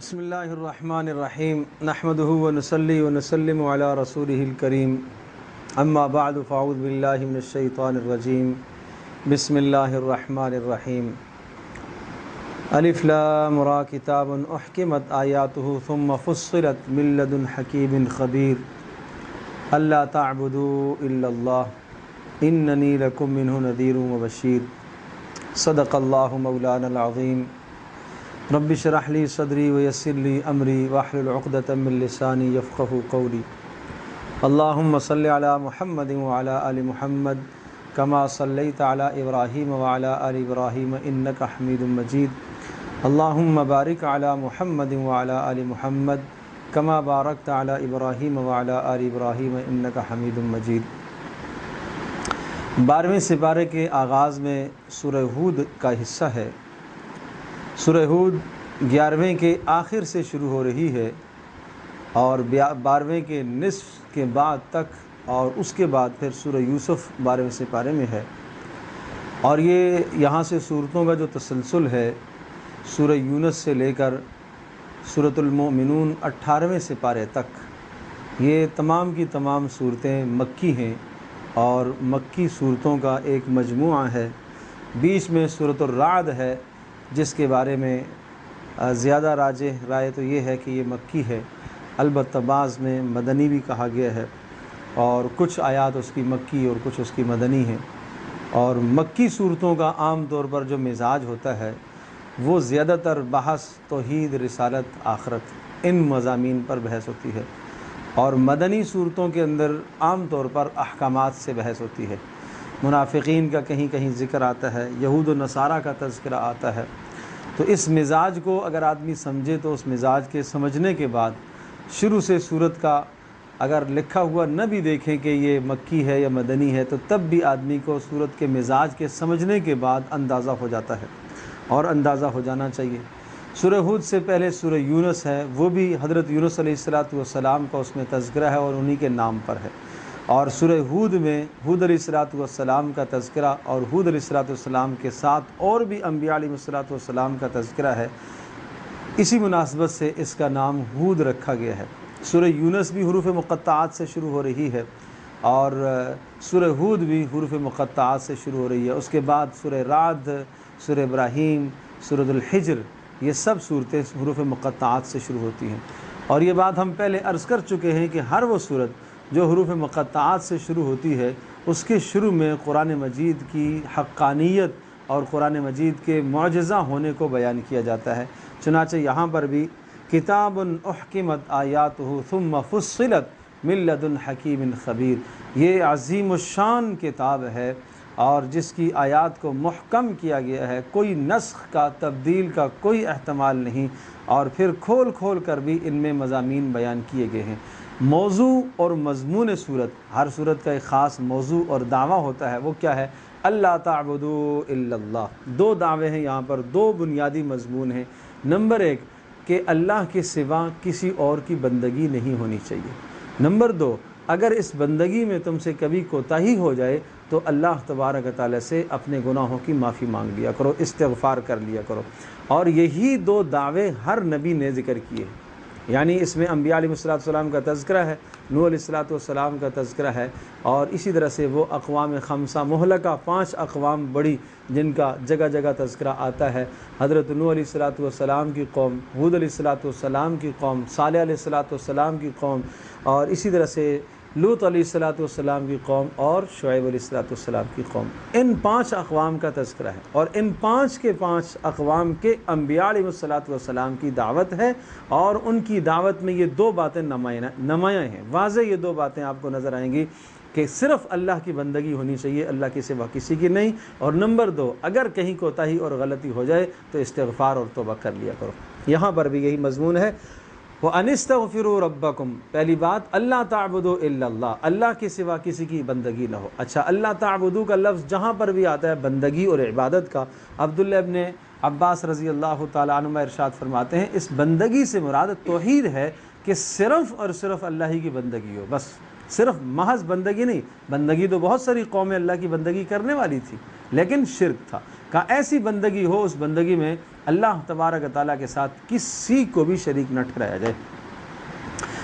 بسم اللہ الرحمن الرحیم نحمدہ ونصلی ونسلم علی رسولہ الکریم اما بعد فاعوذ باللہ من الشیطان الرجیم بسم اللہ الرحمن الرحیم الف لام را کتاب احکمت آیاتہ ثم فصلت من لدن حکیم خبیر اللہ تعبدوا الا اللہ اننی لکم منہ نذیر وبشیر صدق اللہ مولانا العظیم رب اشرح لی صدری ویسر لی امری واحلل عقدۃ من لسانی یفقہوا قولی اللہم صلی علی محمد وعلی آل محمد کما صلیت علی ابراہیم وعلی آل ابراہیم انک حمید مجید اللہم بارک علی محمد وعلی آل محمد کما بارکت علی ابراہیم وعلی آل ابراہیم انک حمید مجید۔ 12ویں سپارے کے آغاز میں سورہ ہود کا حصہ ہے۔ سورہ ہود 11ویں کے آخر سے شروع ہو رہی ہے اور 12ویں کے نصف کے بعد تک، اور اس کے بعد پھر سورہ یوسف 12ویں سپارے میں ہے، اور یہ یہاں سے صورتوں کا جو تسلسل ہے سورہ یونس سے لے کر سورۃ المؤمنون 18ویں سپارے تک، یہ تمام کی تمام صورتیں مکی ہیں اور مکی صورتوں کا ایک مجموعہ ہے۔ بیچ میں سورۃ الرعد ہے جس کے بارے میں زیادہ راجح رائے تو یہ ہے کہ یہ مکی ہے، البتہ بعض میں مدنی بھی کہا گیا ہے، اور کچھ آیات اس کی مکی اور کچھ اس کی مدنی ہیں۔ اور مکی صورتوں کا عام طور پر جو مزاج ہوتا ہے وہ زیادہ تر بحث توحید، رسالت، آخرت، ان مضامین پر بحث ہوتی ہے، اور مدنی صورتوں کے اندر عام طور پر احکامات سے بحث ہوتی ہے۔ منافقین کا کہیں کہیں ذکر آتا ہے، یہود و نصارہ کا تذکرہ آتا ہے۔ تو اس مزاج کو اگر آدمی سمجھے تو اس مزاج کے سمجھنے کے بعد شروع سے صورت کا اگر لکھا ہوا نہ بھی دیکھیں کہ یہ مکی ہے یا مدنی ہے، تو تب بھی آدمی کو صورت کے مزاج کے سمجھنے کے بعد اندازہ ہو جاتا ہے، اور اندازہ ہو جانا چاہیے۔ سورہ ہود سے پہلے سورہ یونس ہے، وہ بھی حضرت یونس علیہ السلام کا اس میں تذکرہ ہے اور انہی کے نام پر ہے، اور سورہ ہود میں ہود علیہ السلام کا تذکرہ اور ہود علیہ السلام کے ساتھ اور بھی انبیاء علیہ السلام کا تذکرہ ہے، اسی مناسبت سے اس کا نام ہود رکھا گیا ہے۔ سورہ یونس بھی حروف مقطعات سے شروع ہو رہی ہے، اور سورہ ہود بھی حروف مقطعات سے شروع ہو رہی ہے۔ اس کے بعد سورہ رعد، سورہ ابراہیم، سورۃ الحجر، یہ سب صورتیں حروف مقطعات سے شروع ہوتی ہیں۔ اور یہ بات ہم پہلے عرض کر چکے ہیں کہ ہر وہ صورت جو حروف مقطعات سے شروع ہوتی ہے اس کے شروع میں قرآن مجید کی حقانیت اور قرآن مجید کے معجزہ ہونے کو بیان کیا جاتا ہے۔ چنانچہ یہاں پر بھی کتاب احکمت آیاتہ ثم فصلت من لدن حکیم خبیر، یہ عظیم الشان کتاب ہے اور جس کی آیات کو محکم کیا گیا ہے، کوئی نسخ کا، تبدیل کا کوئی احتمال نہیں، اور پھر کھول کھول کر بھی ان میں مضامین بیان کیے گئے ہیں۔ موضوع اور مضمون صورت، ہر صورت کا ایک خاص موضوع اور دعویٰ ہوتا ہے، وہ کیا ہے؟ اللہ تعبدوا الا اللہ۔ دو دعوے ہیں یہاں پر، دو بنیادی مضمون ہیں۔ نمبر 1 کہ اللہ کے سوا کسی اور کی بندگی نہیں ہونی چاہیے۔ نمبر 2، اگر اس بندگی میں تم سے کبھی کوتاہی ہو جائے تو اللہ تبارک و تعالیٰ سے اپنے گناہوں کی معافی مانگ لیا کرو، استغفار کر لیا کرو۔ اور یہی دو دعوے ہر نبی نے ذکر کیے ہیں، یعنی اس میں انبیاء علیہ السلام کا تذکرہ ہے، نوح علیہ السلام کا تذکرہ ہے، اور اسی طرح سے وہ اقوام خمسہ مہلکہ 5 اقوام بڑی جن کا جگہ جگہ تذکرہ آتا ہے۔ حضرت نوح علیہ السلام کی قوم، ہود علیہ السلام کی قوم، صالح علیہ السلام کی قوم، اور اسی طرح سے لوط علیہ السلام کی قوم اور شعیب علیہ السلام کی قوم۔ ان 5 اقوام کا تذکرہ ہے، اور ان 5 کے 5 اقوام کے انبیاء علیہ السلام کی دعوت ہے، اور ان کی دعوت میں یہ 2 باتیں نمایاں ہیں، واضح یہ 2 باتیں آپ کو نظر آئیں گی کہ صرف اللہ کی بندگی ہونی چاہیے، اللہ کے سوا کسی کی نہیں، اور نمبر 2، اگر کہیں کوتاہی اور غلطی ہو جائے تو استغفار اور توبہ کر لیا کرو۔ یہاں پر بھی یہی مضمون ہے۔ وَأَنِ اسْتَغْفِرُوا رَبَّكُمْ، پہلی بات اللہ تعبدوا الا اللہ، اللہ کے سوا کسی کی بندگی نہ ہو۔ اچھا، اللہ تعبدوا کا لفظ جہاں پر بھی آتا ہے بندگی اور عبادت کا، عبداللہ ابن عباس رضی اللہ تعالیٰ عنہ ارشاد فرماتے ہیں اس بندگی سے مراد توحید ہے، کہ صرف اور صرف اللہ ہی کی بندگی ہو، بس صرف محض بندگی نہیں۔ بندگی تو بہت ساری قومیں اللہ کی بندگی کرنے والی تھی، لیکن شرک تھا، کہا ایسی بندگی ہو اس بندگی میں اللہ تبارک و تعالیٰ کے ساتھ کسی کو بھی شریک نہ ٹھہرایا جائے۔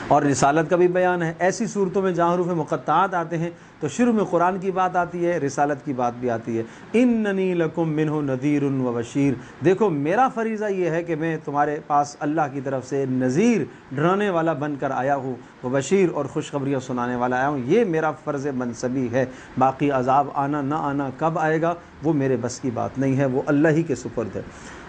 اور رسالت کا بھی بیان ہے، ایسی صورتوں میں جہاں حروف مقطعات آتے ہیں تو شروع میں قرآن کی بات آتی ہے، رسالت کی بات بھی آتی ہے۔ اننی لکم منہ نذیر و بشیر، دیکھو میرا فریضہ یہ ہے کہ میں تمہارے پاس اللہ کی طرف سے نذیر، ڈرانے والا بن کر آیا ہوں، و بشیر، اور خوشخبریاں سنانے والا آیا ہوں، یہ میرا فرض منصبی ہے۔ باقی عذاب آنا نہ آنا کب آئے گا وہ میرے بس کی بات نہیں ہے، وہ اللہ ہی کے سپرد ہے۔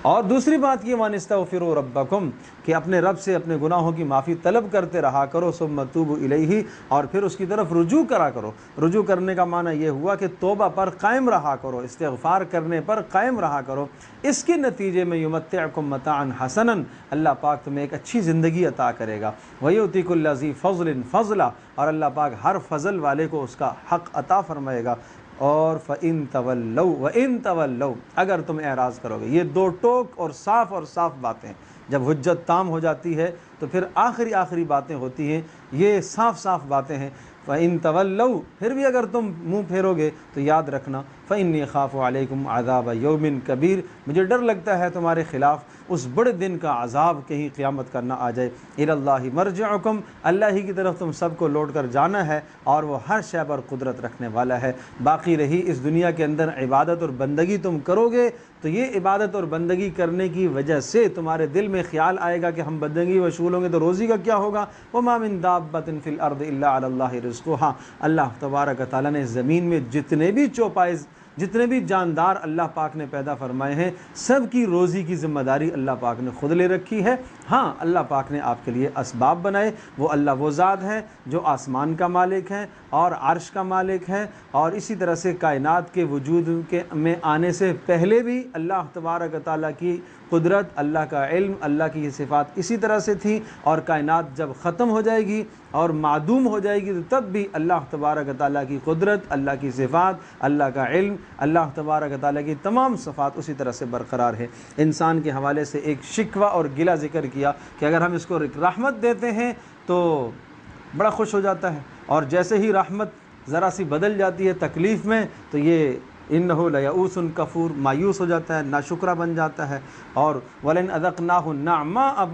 اور دوسری بات یہ وَانِسْتَغْفِرُوا رَبَّكُمْ، کہ اپنے رب سے اپنے گناہوں کی معافی طلب کرتے رہا کرو، ثُمَّ تُوبُوا إِلَيْهِ، اور پھر اس کی طرف رجوع کرا کرو۔ رجوع کرنے کا معنی یہ ہوا کہ توبہ پر قائم رہا کرو، استغفار کرنے پر قائم رہا کرو۔ اس کے نتیجے میں یُمَتِّعْكُم مَتَاعًا حَسَنًا، اللہ پاک تمہیں ایک اچھی زندگی عطا کرے گا۔ وَيُؤْتِ كُلَّ ذِي فَضْلٍ فَضْلًا، اور اللہ پاک ہر فضل والے کو اس کا حق عطا فرمائے گا۔ اور فَإِن تَوَلَّوْا وَإِن تَوَلَّوْا، اگر تم اعراض کرو گے۔ یہ دو ٹوک اور صاف باتیں، جب حجت تام ہو جاتی ہے تو پھر آخری باتیں ہوتی ہیں، یہ صاف باتیں ہیں۔ فَإِن تَوَلَّوْا، پھر بھی اگر تم منہ پھیرو گے تو یاد رکھنا، فَإِنِّي أَخَافُ عَلَيْكُمْ عَذَابَ يَوْمٍ كَبِيرٍ، مجھے ڈر لگتا ہے تمہارے خلاف اس بڑے دن کا عذاب کہیں قیامت کا نہ آ جائے۔ إِلَى اللَّهِ مَرْجِعُكُمْ، اللہ ہی کی طرف تم سب کو لوٹ کر جانا ہے، اور وہ ہر شے پر قدرت رکھنے والا ہے۔ باقی رہی اس دنیا کے اندر عبادت اور بندگی تم کرو گے تو یہ عبادت اور بندگی کرنے کی وجہ سے تمہارے دل میں خیال آئے گا کہ ہم بندگی مشغول ہوں گے تو روزی کا کیا ہوگا۔ وَمَا مِن دَابَّةٍ فِي الْأَرْضِ إِلَّا عَلَى اللَّهِ رِزْقُهَا، اللہ تبارک و تعالیٰ نے زمین میں جتنے بھی چوپائے، جتنے بھی جاندار اللہ پاک نے پیدا فرمائے ہیں، سب کی روزی کی ذمہ داری اللہ پاک نے خود لے رکھی ہے۔ ہاں، اللہ پاک نے آپ کے لیے اسباب بنائے، وہ اللہ وہ ذات ہے جو آسمان کا مالک ہے اور عرش کا مالک ہے، اور اسی طرح سے کائنات کے وجود میں آنے سے پہلے بھی اللہ تبارک و تعالیٰ کی قدرت، اللہ کا علم، اللہ کی یہ صفات اسی طرح سے تھی، اور کائنات جب ختم ہو جائے گی اور معدوم ہو جائے گی تو تب بھی اللہ تبارک و تعالیٰ کی قدرت، اللہ کی صفات، اللہ کا علم، اللہ تبارک و تعالیٰ کی تمام صفات اسی طرح سے برقرار ہے۔ انسان کے حوالے سے ایک شکوہ اور گلہ ذکر کیا کہ اگر ہم اس کو رحمت دیتے ہیں تو بڑا خوش ہو جاتا ہے، اور جیسے ہی رحمت ذرا سی بدل جاتی ہے تکلیف میں تو یہ انہو لیئوس کفور، مایوس ہو جاتا ہے، ناشکرہ بن جاتا ہے۔ اور وَلَئِنْ أَذَقْنَاهُ النَّعْمَاءَ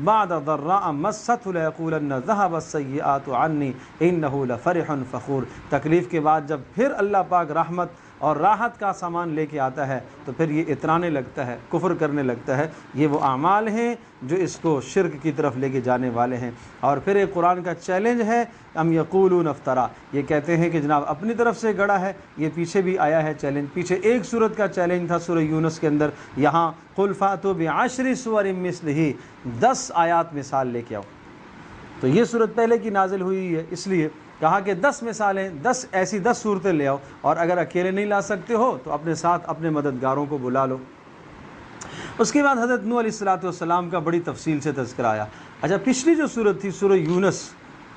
بَعْدَ ضَرَّاءَ مَسَّتْهُ لَيَقُولَنَّ ذَهَبَ السَّيِّئَاتُ عَنِّي إِنَّهُ لَفَرِحٌ فَخُورٌ، تکلیف کے بعد جب پھر اللہ پاک رحمت اور راحت کا سامان لے کے آتا ہے تو پھر یہ اترانے لگتا ہے، کفر کرنے لگتا ہے۔ یہ وہ اعمال ہیں جو اس کو شرک کی طرف لے کے جانے والے ہیں۔ اور پھر ایک قرآن کا چیلنج ہے، ام یقولون افترا، یہ کہتے ہیں کہ جناب اپنی طرف سے گڑا ہے۔ یہ پیچھے بھی آیا ہے چیلنج، پیچھے ایک سورت کا چیلنج تھا سورہ یونس کے اندر، یہاں قل فاتوا بعشر سور مثلہ، 10 آیات مثال لے کے آؤ۔ تو یہ صورت پہلے کی نازل ہوئی ہے، اس لیے کہا کہ 10 مثالیں، 10 صورتیں لے آؤ، اور اگر اکیلے نہیں لا سکتے ہو تو اپنے ساتھ اپنے مددگاروں کو بلا لو۔ اس کے بعد حضرت نوح علیہ السلام کا بڑی تفصیل سے تذکرہ آیا۔ اچھا، پچھلی جو صورت تھی سورہ یونس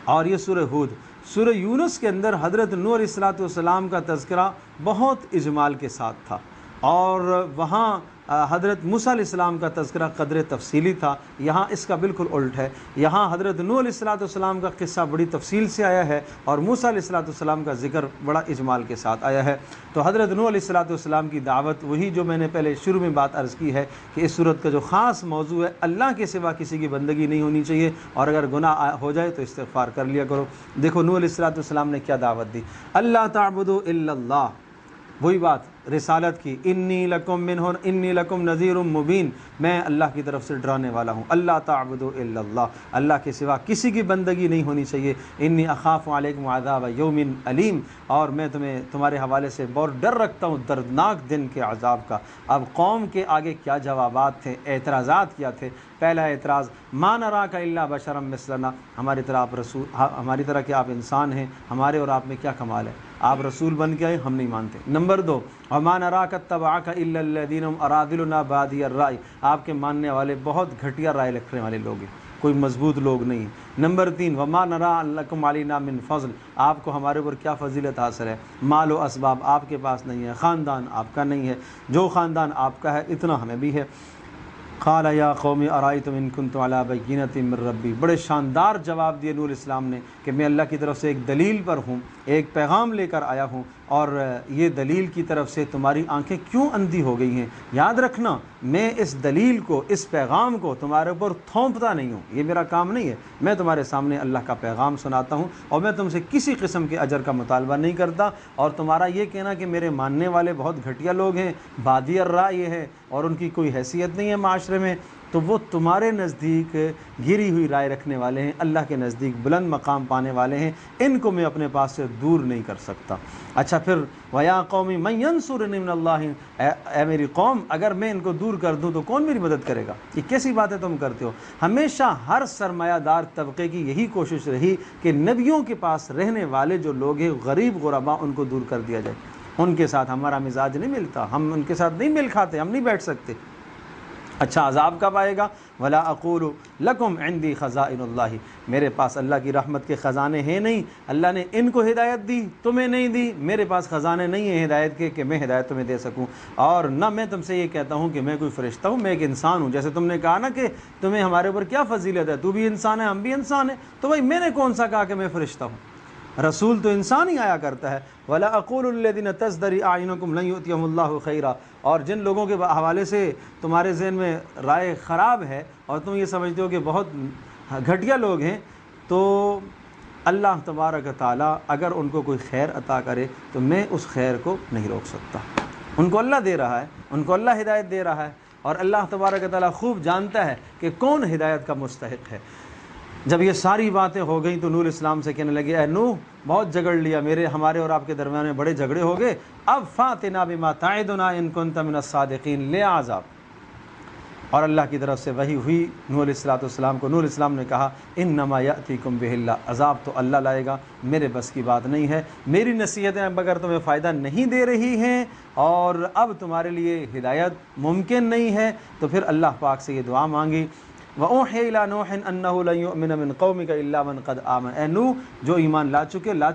اور یہ سورہ ہود، سورہ یونس کے اندر حضرت نوح علیہ السلام کا تذکرہ بہت اجمال کے ساتھ تھا، اور وہاں حضرت موسیٰ علیہ السلام کا تذکرہ قدر تفصیلی تھا۔ یہاں اس کا بالکل الٹ ہے، یہاں حضرت نوح علیہ السلام کا قصہ بڑی تفصیل سے آیا ہے، اور موسیٰ علیہ السلام کا ذکر بڑا اجمال کے ساتھ آیا ہے۔ تو حضرت نوح علیہ السلام کی دعوت، وہی جو میں نے پہلے شروع میں بات عرض کی ہے کہ اس صورت کا جو خاص موضوع ہے، اللہ کے سوا کسی کی بندگی نہیں ہونی چاہیے، اور اگر گناہ ہو جائے تو استغفار کر لیا کرو۔ دیکھو نوح علیہ السلام نے کیا دعوت دی، اللہ تعبدوا الا اللہ، وہی بات رسالت کی، انی لکم نذیر مبین، میں اللہ کی طرف سے ڈرانے والا ہوں۔ اللہ تعبدوا الا اللہ، اللہ کے سوا کسی کی بندگی نہیں ہونی چاہیے۔ انی اخاف علیکم عذاب یوم علیم، اور میں تمہارے حوالے سے بہت ڈر رکھتا ہوں دردناک دن کے عذاب کا۔ اب قوم کے آگے کیا جوابات تھے، اعتراضات کیا تھے۔ پہلا اعتراض، ما نراک الا بشرا مثلنا، ہماری طرح کہ آپ انسان ہیں، ہمارے اور آپ میں کیا کمال ہے، آپ رسول بن کے آئے، ہم نہیں مانتے۔ نمبر 2، وما نراک اتبعک الا الذین هم اراذلنا بادی الرأی، آپ کے ماننے والے بہت گھٹیا رائے رکھنے والے لوگ ہیں، کوئی مضبوط لوگ نہیں ہیں۔ نمبر 3، وما نرا لکم علینا من فضل، آپ کو ہمارے اوپر کیا فضیلت حاصل ہے، مال و اسباب آپ کے پاس نہیں ہے، خاندان آپ کا نہیں ہے، جو خاندان آپ کا ہے اتنا ہمیں بھی ہے۔ قال یا قوم ارایتم ان کنت علی بینۃ من ربی، بڑے شاندار جواب دیے نوح علیہ السلام نے کہ میں اللہ کی طرف سے ایک دلیل پر ہوں، ایک پیغام لے کر آیا ہوں، اور یہ دلیل کی طرف سے تمہاری آنکھیں کیوں اندھی ہو گئی ہیں؟ یاد رکھنا میں اس دلیل کو، اس پیغام کو تمہارے اوپر تھوپتا نہیں ہوں، یہ میرا کام نہیں ہے، میں تمہارے سامنے اللہ کا پیغام سناتا ہوں اور میں تم سے کسی قسم کے اجر کا مطالبہ نہیں کرتا، اور تمہارا یہ کہنا کہ میرے ماننے والے بہت گھٹیا لوگ ہیں، بادی الرائے ہے اور ان کی کوئی حیثیت نہیں ہے معاشرے میں، تو وہ تمہارے نزدیک گری ہوئی رائے رکھنے والے ہیں، اللہ کے نزدیک بلند مقام پانے والے ہیں، ان کو میں اپنے پاس سے دور نہیں کر سکتا۔ اچھا پھر وَيَا قَوْمِ مَن يَنصُرُنِي مِنَ اللَّهِ، اے میری قوم اگر میں ان کو دور کر دوں تو کون میری مدد کرے گا؟ یہ کیسی باتیں تم کرتے ہو؟ ہمیشہ ہر سرمایہ دار طبقے کی یہی کوشش رہی کہ نبیوں کے پاس رہنے والے جو لوگ ہیں غریب غربا، ان کو دور کر دیا جائے، ان کے ساتھ ہمارا مزاج نہیں ملتا، ہم ان کے ساتھ نہیں مل کھاتے، ہم نہیں بیٹھ سکتے۔ اچھا عذاب کب آئے گا؟ وَلَا أَقُولُ لَكُمْ عِنْدِي خَزَائِنُ اللَّهِ، میرے پاس اللہ کی رحمت کے خزانے ہیں نہیں، اللہ نے ان کو ہدایت دی تمہیں نہیں دی، میرے پاس خزانے نہیں ہیں ہدایت کے کہ میں ہدایت تمہیں دے سکوں، اور نہ میں تم سے یہ کہتا ہوں کہ میں کوئی فرشتہ ہوں، میں ایک انسان ہوں، جیسے تم نے کہا نا کہ تمہیں ہمارے اوپر کیا فضیلت ہے، تو بھی انسان ہے ہم بھی انسان ہیں، تو بھائی میں نے کون سا کہا کہ میں فرشتہ ہوں؟ رسول تو انسان ہی آیا کرتا ہے۔ وَلَا أَقُولُ الَّذِينَ تَزْدَرِي أَعْيُنُكُمْ لَن يُؤْتِيَهُمُ اللَّهُ خَيْرًا، اور جن لوگوں کے حوالے سے تمہارے ذہن میں رائے خراب ہے اور تم یہ سمجھتے ہو کہ بہت گھٹیا لوگ ہیں، تو اللہ تبارک تعالیٰ اگر ان کو کوئی خیر عطا کرے تو میں اس خیر کو نہیں روک سکتا، ان کو اللہ دے رہا ہے، ان کو اللہ ہدایت دے رہا ہے، اور اللہ تبارک تعالیٰ خوب جانتا ہے کہ کون ہدایت کا مستحق ہے۔ جب یہ ساری باتیں ہو گئیں تو نوح علیہ السلام سے کہنے لگے، اے نوح بہت جھگڑ لیا، ہمارے اور آپ کے درمیان میں بڑے جھگڑے ہو گئے، اب فاتنا بما تعدنا ان کنت من الصادقین، لے عذاب۔ اور اللہ کی طرف سے وحی ہوئی نوح علیہ السلام کو، نوح علیہ السلام نے کہا انما یاتیکم بہ اللہ، عذاب تو اللہ لائے گا، میرے بس کی بات نہیں ہے، میری نصیحتیں اب اگر تمہیں فائدہ نہیں دے رہی ہیں اور اب تمہارے لیے ہدایت ممکن نہیں ہے تو پھر اللہ پاک سے یہ دعا مانگی، وَأُوحِيَ إِلَىٰ نُوحٍ أَنَّهُ لَن يُؤْمِنَ مِن قَوْمِكَ إِلَّا مَن قَدْ آمَنَ، اے نوح جو ایمان لا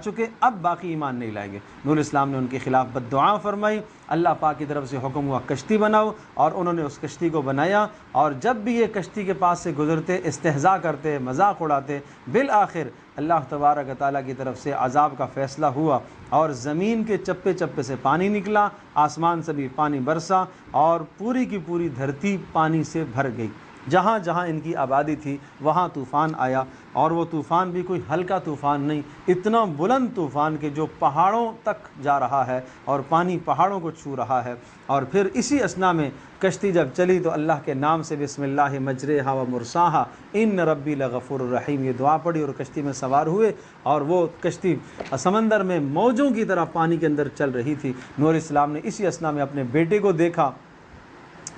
چکے اب باقی ایمان نہیں لائیں گے۔ نوح علیہ السلام نے ان کے خلاف بد دعا فرمائی، اللہ پاک کی طرف سے حکم ہوا کشتی بناؤ، اور انہوں نے اس کشتی کو بنایا، اور جب بھی یہ کشتی کے پاس سے گزرتے استہزاء کرتے، مذاق اڑاتے، بالآخر اللہ تبارک تعالیٰ کی طرف سے عذاب کا فیصلہ ہوا اور زمین کے چپے چپے سے پانی نکلا، آسمان سے بھی پانی برسا، اور پوری کی پوری دھرتی پانی سے بھر گئی، جہاں جہاں ان کی آبادی تھی وہاں طوفان آیا، اور وہ طوفان بھی کوئی ہلکا طوفان نہیں، اتنا بلند طوفان کہ جو پہاڑوں تک جا رہا ہے اور پانی پہاڑوں کو چھو رہا ہے۔ اور پھر اسی اثنا میں کشتی جب چلی تو اللہ کے نام سے بسم اللہ مجریہا و مرساہا ان ربی لغفور الرحیم، یہ دعا پڑی اور کشتی میں سوار ہوئے، اور وہ کشتی سمندر میں موجوں کی طرح پانی کے اندر چل رہی تھی۔ نوح علیہ السلام نے اسی اثنا میں اپنے بیٹے کو دیکھا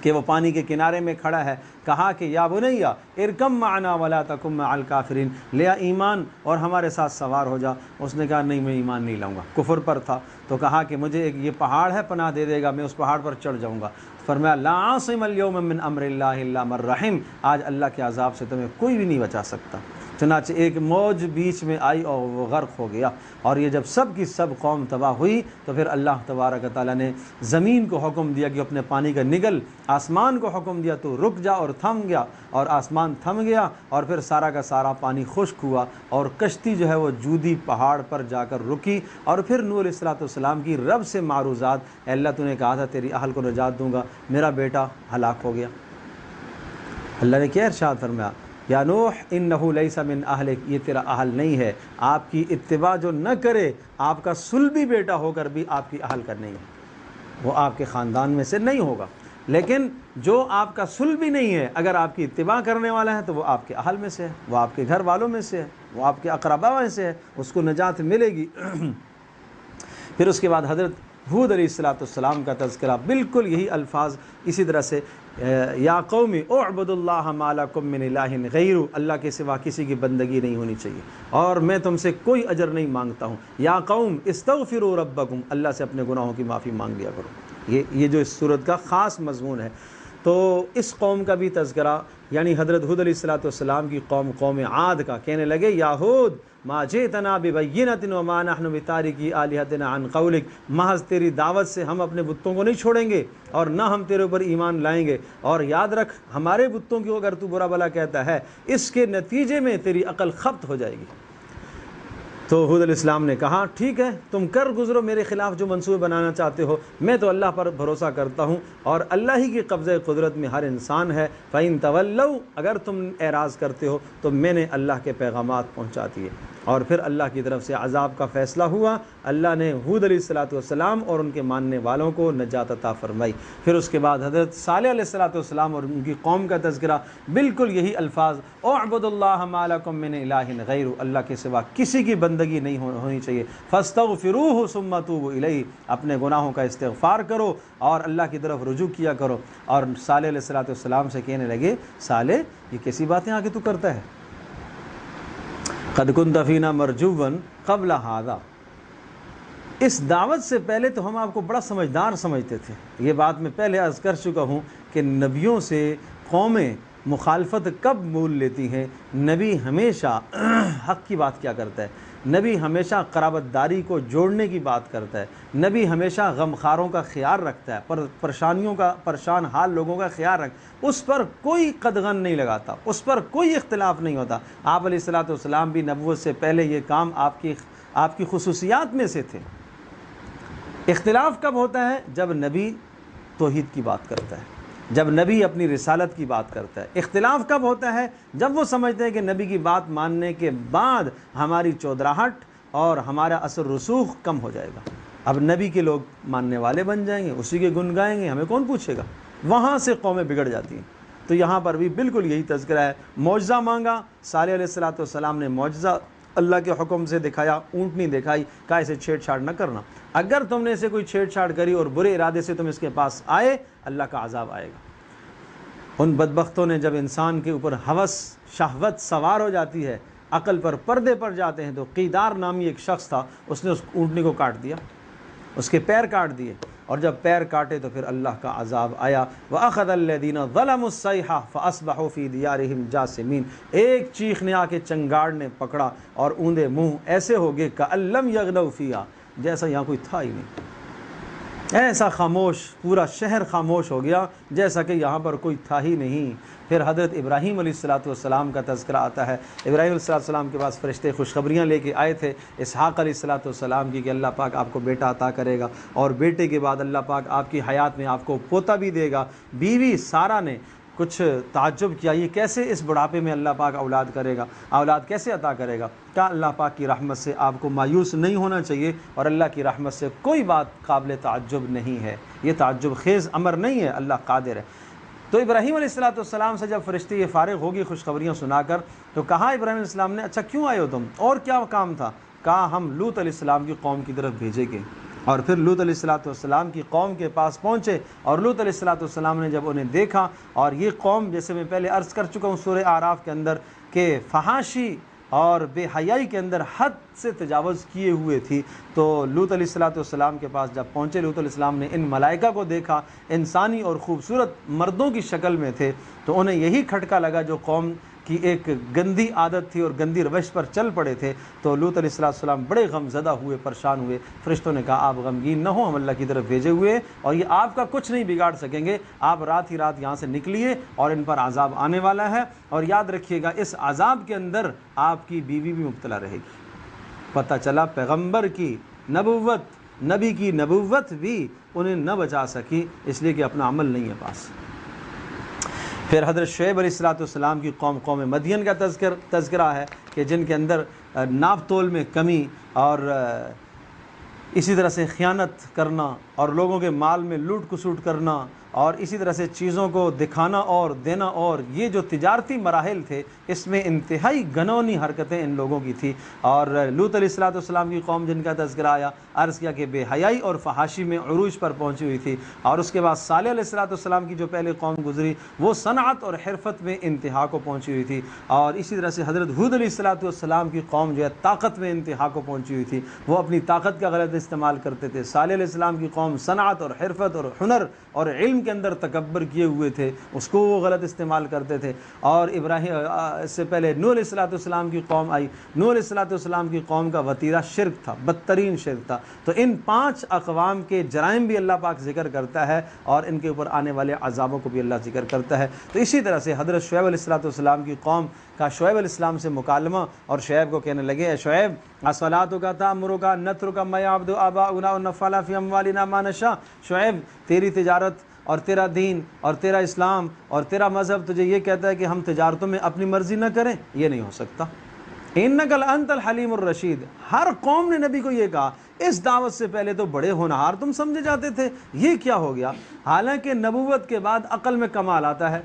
کہ وہ پانی کے کنارے میں کھڑا ہے، کہا کہ یا بنیا ارکم معنا ولا تکن مع الکافرین، لیا ایمان اور ہمارے ساتھ سوار ہو جا۔ اس نے کہا نہیں میں ایمان نہیں لاؤں گا، کفر پر تھا، تو کہا کہ مجھے ایک یہ پہاڑ ہے پناہ دے دے گا، میں اس پہاڑ پر چڑھ جاؤں گا۔ فرمایا لا عاصم اليوم من امر اللہ الا من رحم، آج اللہ کے عذاب سے تمہیں کوئی بھی نہیں بچا سکتا۔ چنانچہ ایک موج بیچ میں آئی اور وہ غرق ہو گیا، اور یہ جب سب کی سب قوم تباہ ہوئی تو پھر اللہ تبارک تعالیٰ نے زمین کو حکم دیا کہ اپنے پانی کا نگل، آسمان کو حکم دیا تو رک جا، اور تھم گیا، اور آسمان تھم گیا، اور پھر سارا کا سارا پانی خشک ہوا، اور کشتی جو ہے وہ جودی پہاڑ پر جا کر رکی۔ اور پھر نوح علیہ السلام کی رب سے معروضات، اے اللہ تو نے کہا تھا تیری اہل کو نجات دوں گا، میرا بیٹا ہلاک ہو گیا۔ اللہ نے کیا ارشاد فرمایا، یا نوح انہ لیس من اہلک، یہ تیرا اہل نہیں ہے، آپ کی اتباع جو نہ کرے، آپ کا صلبی بیٹا ہو کر بھی آپ کی اہل کا نہیں ہے، وہ آپ کے خاندان میں سے نہیں ہوگا، لیکن جو آپ کا صلبی نہیں ہے اگر آپ کی اتباع کرنے والا ہے تو وہ آپ کے اہل میں سے ہے، وہ آپ کے گھر والوں میں سے ہے، وہ آپ کے اقرباء میں سے ہے، اس کو نجات ملے گی۔ پھر اس کے بعد حضرت ہود علیہ السلام کا تذکرہ، بالکل یہی الفاظ اسی طرح سے، یا قوم اعبدوا اللہ ما لکم من الہ غیر، اللہ کے سوا کسی کی بندگی نہیں ہونی چاہیے، اور میں تم سے کوئی اجر نہیں مانگتا ہوں۔ یا قوم استغفروا ربکم، اللہ سے اپنے گناہوں کی معافی مانگ لیا کرو۔ یہ جو اس صورت کا خاص مضمون ہے۔ تو اس قوم کا بھی تذکرہ، یعنی حضرت ہود علیہ السلام کی قوم، قوم عاد کا، کہنے لگے یا ہود ما جئتنا ببینۃ وما نحن بتارکی آلہتنا عن قولک، محض تیری دعوت سے ہم اپنے بتوں کو نہیں چھوڑیں گے اور نہ ہم تیرے اوپر ایمان لائیں گے، اور یاد رکھ ہمارے بتوں کی اگر تو برا بھلا کہتا ہے اس کے نتیجے میں تیری عقل خبط ہو جائے گی۔ تو ہود علیہ السلام نے کہا ٹھیک ہے، تم کر گزرو میرے خلاف جو منصوبے بنانا چاہتے ہو، میں تو اللہ پر بھروسہ کرتا ہوں اور اللہ ہی کی قبضہ قدرت میں ہر انسان ہے۔ فَإِن تَوَلَّوْا، اگر تم اعراض کرتے ہو تو میں نے اللہ کے پیغامات پہنچا دیے۔ اور پھر اللہ کی طرف سے عذاب کا فیصلہ ہوا، اللہ نے ہود علیہ السلام اور ان کے ماننے والوں کو نجات عطا فرمائی۔ پھر اس کے بعد حضرت صالح علیہ السلام اور ان کی قوم کا تذکرہ، بالکل یہی الفاظ، اعبدوا اللہ ما لکم من الہ غیر، اللہ کے سوا کسی کی بندگی نہیں ہونی چاہیے، فاستغفروہ ثم توبوا الیہ، اپنے گناہوں کا استغفار کرو اور اللہ کی طرف رجوع کیا کرو۔ اور صالح علیہ السلام سے کہنے لگے صالح یہ کیسی باتیں آگے تو کرتا ہے، قد كنت فینا مرجوا قبل هذا، اس دعوت سے پہلے تو ہم آپ کو بڑا سمجھدار سمجھتے تھے۔ یہ بات میں پہلے عرض کر چکا ہوں کہ نبیوں سے قومیں مخالفت کب مول لیتی ہیں؟ نبی ہمیشہ حق کی بات کیا کرتا ہے، نبی ہمیشہ قرابت داری کو جوڑنے کی بات کرتا ہے، نبی ہمیشہ غمخاروں کا خیال رکھتا ہے، پریشانیوں کا، پریشان حال لوگوں کا خیال اس پر کوئی قدغن نہیں لگاتا، اس پر کوئی اختلاف نہیں ہوتا۔ آپ علیہ السلام بھی نبوت سے پہلے یہ کام آپ کی خصوصیات میں سے تھے۔ اختلاف کب ہوتا ہے؟ جب نبی توحید کی بات کرتا ہے، جب نبی اپنی رسالت کی بات کرتا ہے۔ اختلاف کب ہوتا ہے؟ جب وہ سمجھتے ہیں کہ نبی کی بات ماننے کے بعد ہماری چودراہٹ اور ہمارا اثر رسوخ کم ہو جائے گا، اب نبی کے لوگ ماننے والے بن جائیں گے، اسی کے گن گائیں گے، ہمیں کون پوچھے گا؟ وہاں سے قومیں بگڑ جاتی ہیں۔ تو یہاں پر بھی بالکل یہی تذکرہ ہے۔ معجزہ مانگا، صالح علیہ السلام نے معجزہ اللہ کے حکم سے دکھایا، اونٹنی دکھائی، کہا اسے چھیڑ چھاڑ نہ کرنا، اگر تم نے اسے کوئی چھیڑ چھاڑ کری اور برے ارادے سے تم اس کے پاس آئے اللہ کا عذاب آئے گا۔ ان بدبختوں نے جب انسان کے اوپر ہوس شہوت سوار ہو جاتی ہے، عقل پر پردے پڑ جاتے ہیں، تو قیدار نامی ایک شخص تھا، اس نے اس اونٹنی کو کاٹ دیا، اس کے پیر کاٹ دیے، اور جب پیر کاٹے تو پھر اللہ کا عذاب آیا۔ وَأَخَذَ الَّذِينَ ظَلَمُوا الصَّيْحَةُ فَأَصْبَحُوا فِي دِيَارِهِمْ جَاثِمِينَ، ایک چیخ نے آ کے چنگاڑ نے پکڑا اور اوندے منہ ایسے ہو گئے كَأَن لَّمْ يَغْنَوْا فِيهَا، جیسا یہاں کوئی تھا ہی نہیں، ایسا خاموش، پورا شہر خاموش ہو گیا جیسا کہ یہاں پر کوئی تھا ہی نہیں۔ پھر حضرت ابراہیم علیہ السلام کا تذکرہ آتا ہے۔ ابراہیم علیہ السلام کے پاس فرشتے خوشخبریاں لے کے آئے تھے اسحاق علیہ السلام کی، کہ اللہ پاک آپ کو بیٹا عطا کرے گا، اور بیٹے کے بعد اللہ پاک آپ کی حیات میں آپ کو پوتا بھی دے گا۔ بیوی سارہ نے کچھ تعجب کیا، یہ کیسے اس بڑھاپے میں اللہ پاک اولاد کرے گا، اولاد کیسے عطا کرے گا؟ کیا اللہ پاک کی رحمت سے آپ کو مایوس نہیں ہونا چاہیے، اور اللہ کی رحمت سے کوئی بات قابل تعجب نہیں ہے، یہ تعجب خیز امر نہیں ہے، اللہ قادر ہے۔ تو ابراہیم علیہ السلام سے جب فرشتے یہ فارغ ہوگی خوشخبریاں سنا کر، تو کہا ابراہیم علیہ السلام نے اچھا کیوں آئے ہو تم، اور کیا کام تھا؟ کہا ہم لوط علیہ السلام کی قوم کی طرف بھیجے گئے۔ اور پھر لوط علیہ السلام کی قوم کے پاس پہنچے، اور لوط علیہ السلام نے جب انہیں دیکھا، اور یہ قوم جیسے میں پہلے عرض کر چکا ہوں سورہ اعراف کے اندر کہ فحاشی اور بے حیائی کے اندر حد سے تجاوز کیے ہوئے تھی، تو لوط علیہ السلام کے پاس جب پہنچے، لوط علیہ السلام نے ان ملائکہ کو دیکھا، انسانی اور خوبصورت مردوں کی شکل میں تھے، تو انہیں یہی کھٹکا لگا جو قوم کی ایک گندی عادت تھی اور گندی روش پر چل پڑے تھے۔ تو لوط علیہ السلام بڑے غم زدہ ہوئے، پریشان ہوئے۔ فرشتوں نے کہا آپ غمگین نہ ہو، ہم اللہ کی طرف بھیجے ہوئے، اور یہ آپ کا کچھ نہیں بگاڑ سکیں گے، آپ رات ہی رات یہاں سے نکلیے، اور ان پر عذاب آنے والا ہے، اور یاد رکھیے گا اس عذاب کے اندر آپ کی بیوی بھی مبتلا رہے گی۔ پتہ چلا پیغمبر کی نبوت، نبی کی نبوت بھی انہیں نہ بچا سکی، اس لیے کہ اپنا عمل نہیں ہے پاس۔ پھر حضرت شعیب علیہ السلام کی قوم مدین کا تذکرہ ہے، کہ جن کے اندر ناپ تول میں کمی، اور اسی طرح سے خیانت کرنا، اور لوگوں کے مال میں لوٹ کسوٹ کرنا، اور اسی طرح سے چیزوں کو دکھانا اور دینا، اور یہ جو تجارتی مراحل تھے اس میں انتہائی گھنونی حرکتیں ان لوگوں کی تھی۔ اور لوط علیہ السلام کی قوم جن کا تذکرہ آیا، عرض کیا کہ بے حیائی اور فحاشی میں عروج پر پہنچی ہوئی تھی۔ اور اس کے بعد صالح علیہ السلام کی جو پہلے قوم گزری، وہ صنعت اور حرفت میں انتہا کو پہنچی ہوئی تھی۔ اور اسی طرح سے حضرت ہود علیہ السلام کی قوم جو ہے طاقت میں انتہا کو پہنچی ہوئی تھی، وہ اپنی طاقت کا غلط استعمال کرتے تھے۔ صالح علیہ السلام کی قوم صنعت اور حرفت اور ہنر اور علم کے اندر تکبر کیے ہوئے تھے، اس کو وہ غلط استعمال کرتے تھے۔ اور ابراہیم اس سے پہلے نوح علیہ السلام کی قوم آئی، نوح علیہ السلام کی قوم کا وتیرہ شرک تھا، بدترین شرک تھا۔ تو ان 5 اقوام کے جرائم بھی اللہ پاک ذکر کرتا ہے اور ان کے اوپر آنے والے عذابوں کو بھی اللہ ذکر کرتا ہے۔ تو اسی طرح سے حضرت شعیب علیہ السلام کی قوم کا شعیب علیہ السلام سے مکالمہ، اور شعیب کو کہنے لگے اے شعیب اصلاتک تأمرک ان نترک ما یعبد آباؤنا ونفعل فی اموالنا ما نشاء، شعیب تیری تجارت اور تیرا دین اور تیرا اسلام اور تیرا مذہب تجھے یہ کہتا ہے کہ ہم تجارتوں میں اپنی مرضی نہ کریں؟ یہ نہیں ہو سکتا۔ انک لانت الحلیم الرشید، ہر قوم نے نبی کو یہ کہا۔ اس دعوت سے پہلے تو بڑے ہونہار تم سمجھے جاتے تھے، یہ کیا ہو گیا؟ حالانکہ نبوت کے بعد عقل میں کمال آتا ہے،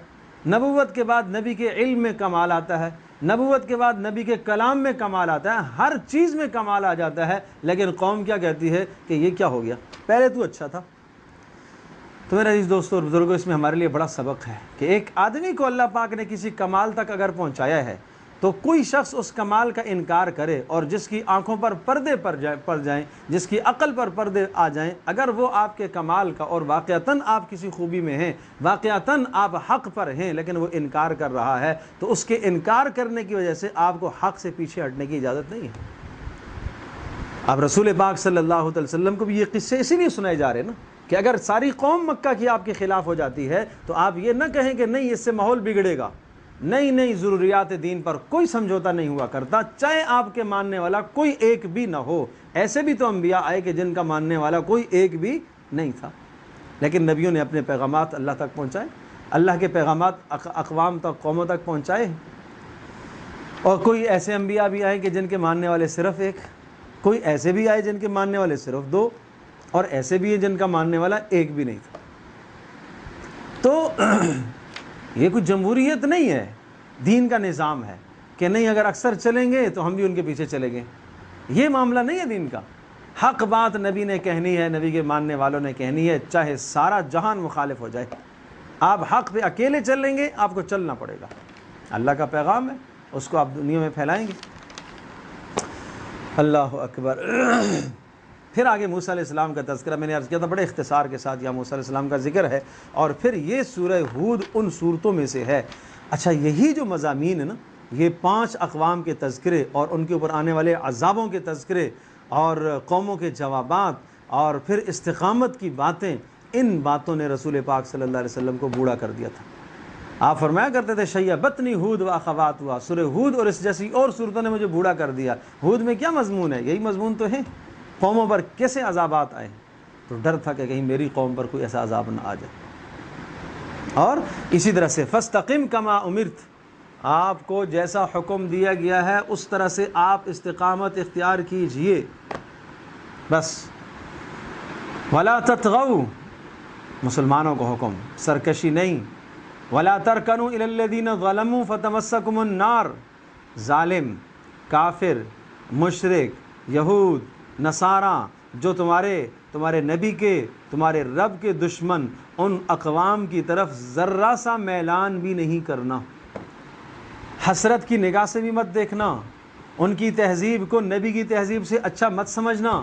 نبوت کے بعد نبی کے علم میں کمال آتا ہے، نبوت کے بعد نبی کے کلام میں کمال آتا ہے، ہر چیز میں کمال آ جاتا ہے، لیکن قوم کیا کہتی ہے کہ یہ کیا ہو گیا، پہلے تو اچھا تھا۔ تو میرے عزیز دوستو اور بزرگوں، اس میں ہمارے لیے بڑا سبق ہے کہ ایک آدمی کو اللہ پاک نے کسی کمال تک اگر پہنچایا ہے تو کوئی شخص اس کمال کا انکار کرے، اور جس کی آنکھوں پر پردے پڑ جائیں، جس کی عقل پر پردے آ جائیں، اگر وہ آپ کے کمال کا اور واقعتاً آپ کسی خوبی میں ہیں، واقعتاً آپ حق پر ہیں، لیکن وہ انکار کر رہا ہے، تو اس کے انکار کرنے کی وجہ سے آپ کو حق سے پیچھے ہٹنے کی اجازت نہیں ہے۔ اب رسول پاک صلی اللہ علیہ وسلم کو بھی یہ قصے اسی لیے سنائے جا رہے ہیں نا، کہ اگر ساری قوم مکہ کی آپ کے خلاف ہو جاتی ہے تو آپ یہ نہ کہیں کہ نہیں اس سے ماحول بگڑے گا، نہیں ضروریات دین پر کوئی سمجھوتا نہیں ہوا کرتا، چاہے آپ کے ماننے والا کوئی ایک بھی نہ ہو۔ ایسے بھی تو انبیاء آئے کہ جن کا ماننے والا کوئی ایک بھی نہیں تھا، لیکن نبیوں نے اپنے پیغامات اللہ تک پہنچائے، اللہ کے پیغامات اقوام تک، قوموں تک پہنچائے۔ اور کوئی ایسے انبیاء بھی آئے کہ جن کے ماننے والے صرف ایک، کوئی ایسے بھی آئے جن کے ماننے والے صرف 2، اور ایسے بھی ہیں جن کا ماننے والا ایک بھی نہیں تھا۔ تو یہ کوئی جمہوریت نہیں ہے، دین کا نظام ہے کہ نہیں اگر اکثر چلیں گے تو ہم بھی ان کے پیچھے چلیں گے، یہ معاملہ نہیں ہے دین کا۔ حق بات نبی نے کہنی ہے، نبی کے ماننے والوں نے کہنی ہے، چاہے سارا جہان مخالف ہو جائے۔ آپ حق پہ اکیلے چل لیں گے، آپ کو چلنا پڑے گا، اللہ کا پیغام ہے، اس کو آپ دنیا میں پھیلائیں گے۔ اللہ اکبر۔ پھر آگے موسیٰ علیہ السلام کا تذکرہ میں نے عرض کیا تھا، بڑے اختصار کے ساتھ یہاں موسیٰ علیہ السلام کا ذکر ہے، اور پھر یہ سورہ ہود ان صورتوں میں سے ہے۔ اچھا، یہی جو مضامین ہے نا، یہ 5 اقوام کے تذکرے اور ان کے اوپر آنے والے عذابوں کے تذکرے اور قوموں کے جوابات اور پھر استقامت کی باتیں، ان باتوں نے رسول پاک صلی اللہ علیہ وسلم کو بوڑھا کر دیا تھا۔ آپ فرمایا کرتے تھے شیبتنی ہود و اخواتها، سورہ ہود اور اس جیسی اور صورتوں نے مجھے بوڑھا کر دیا۔ ہود میں کیا مضمون ہے؟ یہی مضمون تو ہے، قوموں پر کیسے عذابات آئے، تو ڈر تھا کہ کہیں میری قوم پر کوئی ایسا عذاب نہ آ جائے۔ اور اسی طرح سے فاستقم کما امرت، آپ کو جیسا حکم دیا گیا ہے اس طرح سے آپ استقامت اختیار کیجئے، بس۔ ولا تطغوا، مسلمانوں کو حکم، سرکشی نہیں۔ ولا ترکنوا الی الذین ظلموا فتمسکم النار، ظالم، کافر، مشرک، یہود، نصاراں، جو تمہارے نبی کے، تمہارے رب کے دشمن، ان اقوام کی طرف ذرہ سا میلان بھی نہیں کرنا، حسرت کی نگاہ سے بھی مت دیکھنا، ان کی تہذیب کو نبی کی تہذیب سے اچھا مت سمجھنا،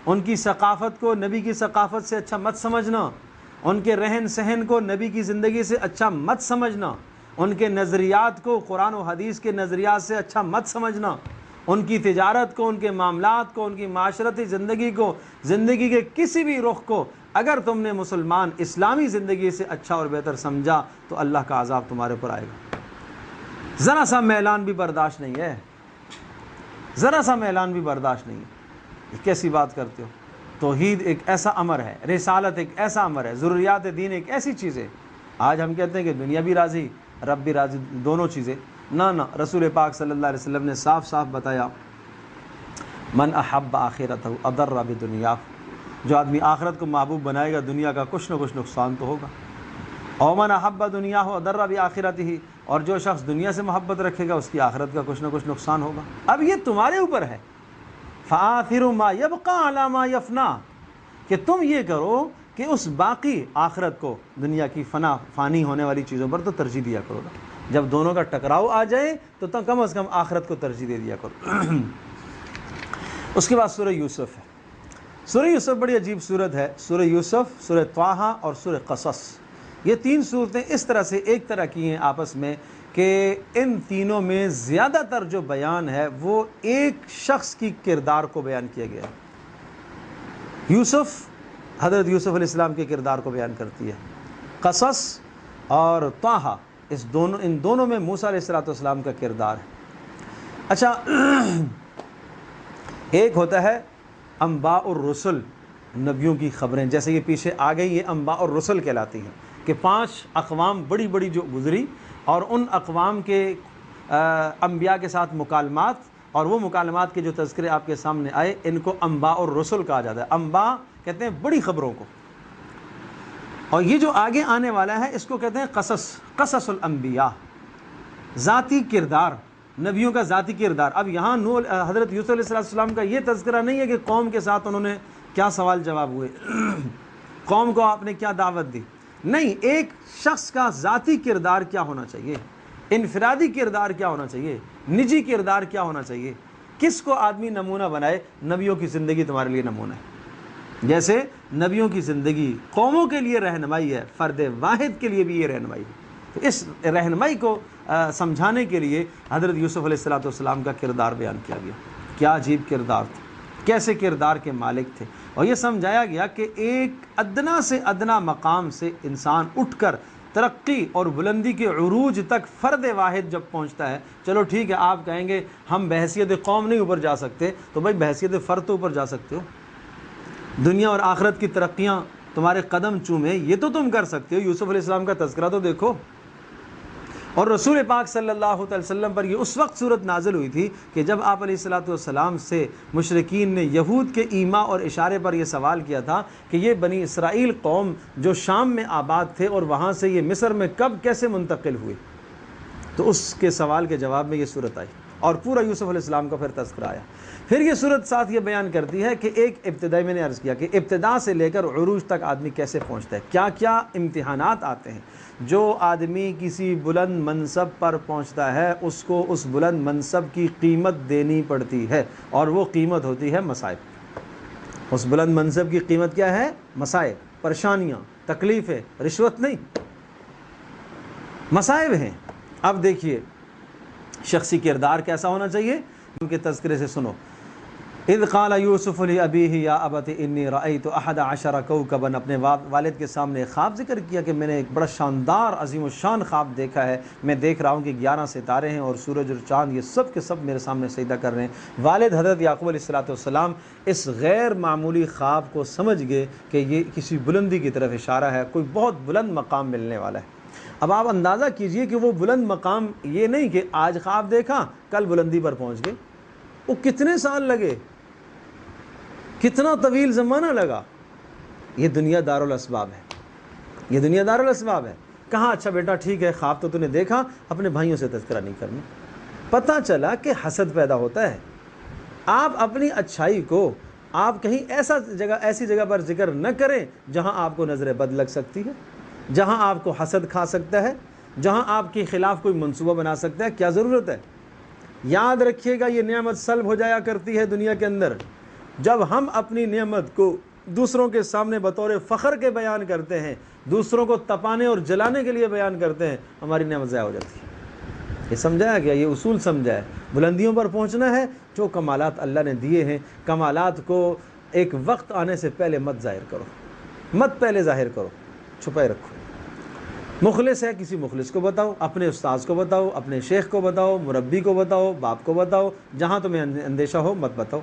ان کی ثقافت کو نبی کی ثقافت سے اچھا مت سمجھنا، ان کے رہن سہن کو نبی کی زندگی سے اچھا مت سمجھنا، ان کے نظریات کو قرآن و حدیث کے نظریات سے اچھا مت سمجھنا، ان کی تجارت کو، ان کے معاملات کو، ان کی معاشرتی زندگی کو، زندگی کے کسی بھی رخ کو اگر تم نے مسلمان اسلامی زندگی سے اچھا اور بہتر سمجھا تو اللہ کا عذاب تمہارے پر آئے گا۔ ذرا سا میلان بھی برداشت نہیں ہے، ذرا سا میلان بھی برداشت نہیں ہے۔ کیسی بات کرتے ہو؟ توحید ایک ایسا امر ہے، رسالت ایک ایسا امر ہے، ضروریات دین ایک ایسی چیز ہے۔ آج ہم کہتے ہیں کہ دنیا بھی راضی، رب بھی راضی، دونوں چیزیں نہ۔ رسول پاک صلی اللہ علیہ وسلم نے صاف صاف بتایا، من احب آخرتہ اضر بدنیا، جو آدمی آخرت کو محبوب بنائے گا دنیا کا کچھ نہ کچھ نقصان تو ہوگا۔ او من احب دنیا ہو اضر بآخرتہ، اور جو شخص دنیا سے محبت رکھے گا اس کی آخرت کا کچھ نہ کچھ نقصان ہوگا۔ اب یہ تمہارے اوپر ہے، فآثروا ما یبقى علی ما یفنا، کہ تم یہ کرو کہ اس باقی آخرت کو دنیا کی فانی ہونے والی چیزوں پر تو ترجیح دیا کرو نا۔ جب دونوں کا ٹکراؤ آ جائے تو کم از کم آخرت کو ترجیح دے دیا کرو۔ اس کے بعد سورہ یوسف ہے۔ سورہ یوسف بڑی عجیب صورت ہے. سورہ یوسف، سورہ طٰہٰ اور سورہ قصص، یہ تین صورتیں اس طرح سے ایک طرح کی ہیں آپس میں کہ ان تینوں میں زیادہ تر جو بیان ہے وہ ایک شخص کی کردار کو بیان کیا گیا ہے. یوسف حضرت یوسف علیہ السلام کے کردار کو بیان کرتی ہے. قصص اور طٰہٰ ان دونوں میں موسیٰ علیہ السلام کا کردار ہے. اچھا، ایک ہوتا ہے انباء الرسل، نبیوں کی خبریں، جیسے یہ پیچھے آ گئی، یہ انباء الرسل کہلاتی ہیں کہ 5 اقوام بڑی بڑی جو گزری اور ان اقوام کے انبیاء کے ساتھ مکالمات، اور وہ مکالمات کے جو تذکرے آپ کے سامنے آئے ان کو انباء الرسل کہا جاتا ہے. انباء کہتے ہیں بڑی خبروں کو، اور یہ جو آگے آنے والا ہے اس کو کہتے ہیں قصص، قصص الانبیاء، ذاتی کردار، نبیوں کا ذاتی کردار. اب یہاں حضرت یوسف علیہ السلام کا یہ تذکرہ نہیں ہے کہ قوم کے ساتھ انہوں نے کیا سوال جواب ہوئے، قوم کو آپ نے کیا دعوت دی، نہیں، ایک شخص کا ذاتی کردار کیا ہونا چاہیے، انفرادی کردار کیا ہونا چاہیے، نجی کردار کیا ہونا چاہیے. کس کو آدمی نمونہ بنائے؟ نبیوں کی زندگی تمہارے لیے نمونہ ہے. جیسے نبیوں کی زندگی قوموں کے لیے رہنمائی ہے، فرد واحد کے لیے بھی یہ رہنمائی ہے. تو اس رہنمائی کو سمجھانے کے لیے حضرت یوسف علیہ السلام کا کردار بیان کیا گیا. کیا عجیب کردار تھا، کیسے کردار کے مالک تھے، اور یہ سمجھایا گیا کہ ایک ادنا سے ادنا مقام سے انسان اٹھ کر ترقی اور بلندی کے عروج تک فرد واحد جب پہنچتا ہے، چلو ٹھیک ہے آپ کہیں گے ہم بحیثیت قوم نہیں اوپر جا سکتے، تو بھائی بحیثیت فرد تو اوپر جا سکتے ہو. دنیا اور آخرت کی ترقیاں تمہارے قدم چومیں، یہ تو تم کر سکتے ہو. یوسف علیہ السلام کا تذکرہ تو دیکھو. اور رسول پاک صلی اللہ علیہ وسلم پر یہ اس وقت صورت نازل ہوئی تھی کہ جب آپ علیہ السلام سے مشرکین نے یہود کے ایما اور اشارے پر یہ سوال کیا تھا کہ یہ بنی اسرائیل قوم جو شام میں آباد تھے اور وہاں سے یہ مصر میں کب کیسے منتقل ہوئے، تو اس کے سوال کے جواب میں یہ صورت آئی اور پورا یوسف علیہ السلام کا پھر تذکرہ آیا. پھر یہ صورت ساتھ یہ بیان کرتی ہے کہ ایک ابتدائی، میں نے عرض کیا کہ ابتدا سے لے کر عروج تک آدمی کیسے پہنچتا ہے، کیا کیا امتحانات آتے ہیں. جو آدمی کسی بلند منصب پر پہنچتا ہے اس کو اس بلند منصب کی قیمت دینی پڑتی ہے، اور وہ قیمت ہوتی ہے مصائب. اس بلند منصب کی قیمت کیا ہے؟ مصائب، پریشانیاں، تکلیفیں، رشوت نہیں، مصائب ہیں. اب دیکھیے شخصی کردار کیسا ہونا چاہیے، ان کے تذکرے سے سنو. اذ قال یوسف لابیہ یا ابت انی رأیت 11 کوکبا، اپنے والد کے سامنے ایک خواب ذکر کیا کہ میں نے ایک بڑا شاندار عظیم الشان خواب دیکھا ہے، میں دیکھ رہا ہوں کہ 11 ستارے ہیں اور سورج اور چاند یہ سب کے سب میرے سامنے سجدہ کر رہے ہیں. والد حضرت یعقوب علیہ السلام اس غیر معمولی خواب کو سمجھ گئے کہ یہ کسی بلندی کی طرف اشارہ ہے، کوئی بہت بلند مقام ملنے والا ہے. اب آپ اندازہ کیجئے کہ وہ بلند مقام یہ نہیں کہ آج خواب دیکھا کل بلندی پر پہنچ گئے، وہ کتنے سال لگے، کتنا طویل زمانہ لگا. یہ دنیا دارالاسباب ہے، یہ دنیا دارالاسباب ہے. کہاں اچھا بیٹا ٹھیک ہے خواب تو نے دیکھا، اپنے بھائیوں سے تذکرہ نہیں کرنا. پتہ چلا کہ حسد پیدا ہوتا ہے. آپ اپنی اچھائی کو آپ کہیں ایسی جگہ پر ذکر نہ کریں جہاں آپ کو نظر بد لگ سکتی ہے، جہاں آپ کو حسد کھا سکتا ہے، جہاں آپ کے خلاف کوئی منصوبہ بنا سکتا ہے. کیا ضرورت ہے؟ یاد رکھیے گا یہ نعمت سلب ہو جایا کرتی ہے دنیا کے اندر. جب ہم اپنی نعمت کو دوسروں کے سامنے بطور فخر کے بیان کرتے ہیں، دوسروں کو تپانے اور جلانے کے لیے بیان کرتے ہیں، ہماری نعمت ضائع ہو جاتی ہے. یہ سمجھایا گیا، یہ اصول سمجھا ہے. بلندیوں پر پہنچنا ہے، جو کمالات اللہ نے دیے ہیں کمالات کو ایک وقت آنے سے پہلے مت ظاہر کرو، مت پہلے ظاہر کرو، چھپائے رکھو. مخلص ہے کسی مخلص کو بتاؤ، اپنے استاذ کو بتاؤ، اپنے شیخ کو بتاؤ، مربی کو بتاؤ، باپ کو بتاؤ، جہاں تمہیں اندیشہ ہو مت بتاؤ.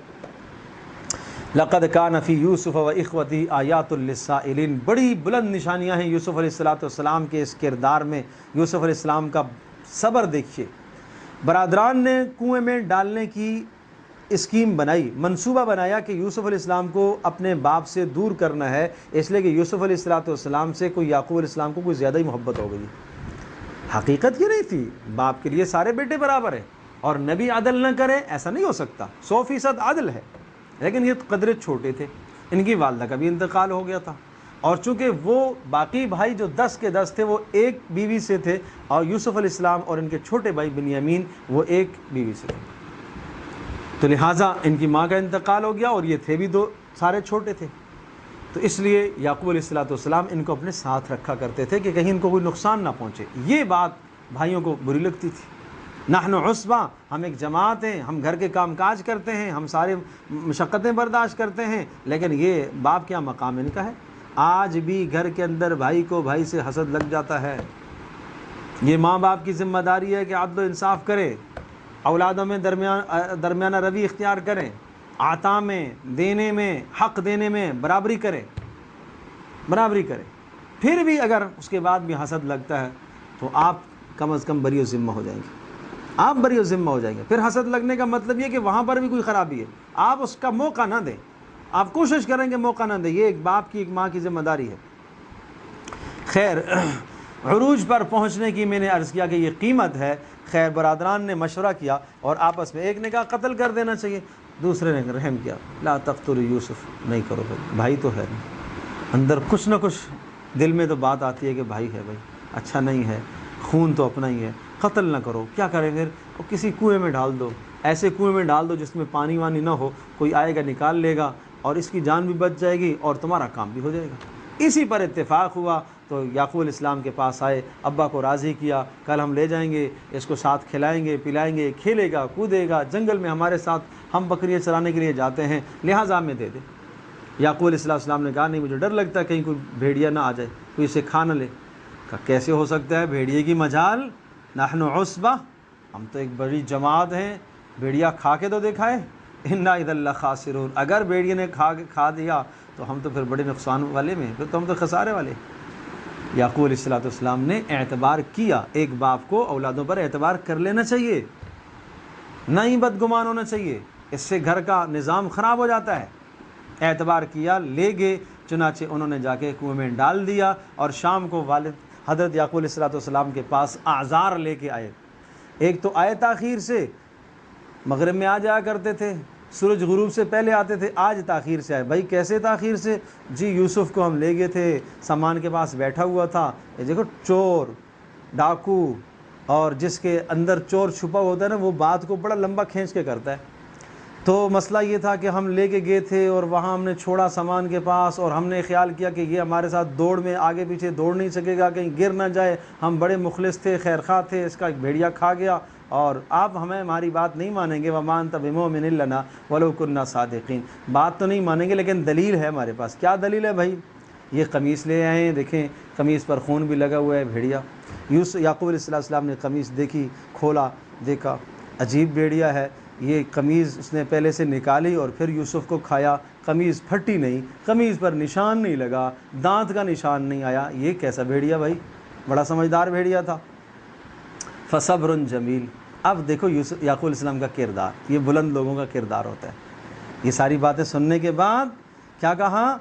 لقد کان فی یوسف و اخوتہ آیات للسائلین، بڑی بلند نشانیاں ہیں یوسف علیہ السلام کے اس کردار میں. یوسف علیہ السلام کا صبر دیکھیے. برادران نے کنویں میں ڈالنے کی اسکیم بنائی، منصوبہ بنایا کہ یوسف علیہ السلام کو اپنے باپ سے دور کرنا ہے، اس لیے کہ یوسف علیہ السلام سے یعقوب علیہ السلام کو کوئی زیادہ ہی محبت ہو گئی. حقیقت یہ نہیں تھی، باپ کے لیے سارے بیٹے برابر ہیں، اور نبی عدل نہ کرے ایسا نہیں ہو سکتا. 100% عدل ہے، لیکن یہ قدرے چھوٹے تھے. ان کی والدہ کا بھی انتقال ہو گیا تھا، اور چونکہ وہ باقی بھائی جو 10 کے 10 تھے وہ ایک بیوی سے تھے، اور یوسف علیہ السلام اور ان کے چھوٹے بھائی بنیامین وہ ایک بیوی سے تھے، تو لہٰذا ان کی ماں کا انتقال ہو گیا، اور یہ تھے بھی 2 سارے چھوٹے تھے، تو اس لیے یعقوب علیہ السلام ان کو اپنے ساتھ رکھا کرتے تھے کہ کہیں ان کو کوئی نقصان نہ پہنچے۔ یہ بات بھائیوں کو بری لگتی تھی۔ نحن عصبہ، ہم ایک جماعت ہیں، ہم گھر کے کام کاج کرتے ہیں، ہم سارے مشقتیں برداشت کرتے ہیں، لیکن یہ باپ کیا مقام ان کا ہے؟ آج بھی گھر کے اندر بھائی کو بھائی سے حسد لگ جاتا ہے۔ یہ ماں باپ کی ذمہ داری ہے کہ عدل و انصاف کرے، اولادوں میں درمیانہ روی اختیار کریں، عطا میں، دینے میں، حق دینے میں برابری کریں۔ پھر بھی اگر اس کے بعد بھی حسد لگتا ہے تو آپ کم از کم بری و ذمہ ہو جائیں گے، پھر حسد لگنے کا مطلب یہ کہ وہاں پر بھی کوئی خرابی ہے، آپ اس کا موقع نہ دیں، آپ کوشش کریں کہ موقع نہ دیں۔ یہ ایک باپ کی، ایک ماں کی ذمہ داری ہے۔ خیر، عروج پر پہنچنے کی میں نے عرض کیا کہ یہ قیمت ہے۔ خیر، برادران نے مشورہ کیا اور آپس میں، ایک نے کہا قتل کر دینا چاہیے، دوسرے نے رحم کیا، لا تقتلوا یوسف، نہیں کرو بھائی تو ہے، اندر کچھ نہ کچھ دل میں تو بات آتی ہے کہ بھائی ہے، بھائی اچھا نہیں ہے، خون تو اپنا ہی ہے، قتل نہ کرو۔ کیا کریں پھر؟ کسی کنویں میں ڈال دو، ایسے کنویں میں ڈال دو جس میں پانی وانی نہ ہو، کوئی آئے گا نکال لے گا اور اس کی جان بھی بچ جائے گی اور تمہارا کام بھی ہو جائے گا۔ اسی پر اتفاق ہوا تو یعقوب علیہ السلام کے پاس آئے، ابا کو راضی کیا، کل ہم لے جائیں گے، اس کو ساتھ کھلائیں گے پلائیں گے، کھیلے گا کودے گا، جنگل میں ہمارے ساتھ، ہم بکریاں چرانے کے لیے جاتے ہیں، لہٰذا ہمیں دے دے۔ یعقوب علیہ السلام نے کہا نہیں، مجھے ڈر لگتا ہے کہیں کوئی بھیڑیا نہ آ جائے، کوئی اسے کھا نہ لے۔ کہا کیسے ہو سکتا ہے، بھیڑیے کی مجال، نحن عصبہ، ہم تو ایک بڑی جماعت ہیں، بھیڑیا کھا کے تو دکھائے، انا اذا لخاسرون، اگر بھیڑیے نے کھا دیا تو ہم تو پھر بڑے نقصان والے میں، پھر تو ہم تو خسارے والے۔ یعقوب علیہ السلام نے اعتبار کیا۔ ایک باپ کو اولادوں پر اعتبار کر لینا چاہیے، نہ ہی بدگمان ہونا چاہیے، اس سے گھر کا نظام خراب ہو جاتا ہے۔ اعتبار کیا، لے گئے، چنانچہ انہوں نے جا کے کنویں میں ڈال دیا، اور شام کو والد حضرت یعقوب علیہ السلام کے پاس اعذار لے کے آئے۔ ایک تو آئے تاخیر سے، مغرب میں آ جایا کرتے تھے، سورج غروب سے پہلے آتے تھے، آج تاخیر سے آئے۔ بھائی کیسے تاخیر سے؟ جی یوسف کو ہم لے گئے تھے، سامان کے پاس بیٹھا ہوا تھا، یہ دیکھو چور، ڈاکو، اور جس کے اندر چور چھپا ہوتا ہے نا، وہ بات کو بڑا لمبا کھینچ کے کرتا ہے۔ تو مسئلہ یہ تھا کہ ہم لے کے گئے تھے اور وہاں ہم نے چھوڑا سامان کے پاس، اور ہم نے خیال کیا کہ یہ ہمارے ساتھ دوڑ میں آگے پیچھے دوڑ نہیں سکے گا، کہیں گر نہ جائے، ہم بڑے مخلص تھے، خیر خواہ تھے، اس کا ایک بھیڑیا کھا گیا اور آپ ہماری بات نہیں مانیں گے، وَمَا أَنْتَ بِمُؤْمِنٍ لَنَا وَلَوْ كُنَّا صَادِقِينَ، بات تو نہیں مانیں گے لیکن دلیل ہے ہمارے پاس۔ کیا دلیل ہے بھائی؟ یہ قمیص لے آئے ہیں، دیکھیں قمیص پر خون بھی لگا ہوا ہے، بھیڑیا۔ یعقوب علیہ السلام نے قمیص دیکھی، کھولا، دیکھا عجیب بھیڑیا ہے، یہ قمیض اس نے پہلے سے نکالی اور پھر یوسف کو کھایا، قمیض پھٹی نہیں، قمیض پر نشان نہیں لگا، دانت کا نشان نہیں آیا، یہ کیسا بھیڑیا بھائی؟ بڑا سمجھدار بھیڑیا تھا۔ فصبر جمیل۔ اب دیکھو یعقوب علیہ السلام کا کردار، یہ بلند لوگوں کا کردار ہوتا ہے۔ یہ ساری باتیں سننے کے بعد کیا کہا؟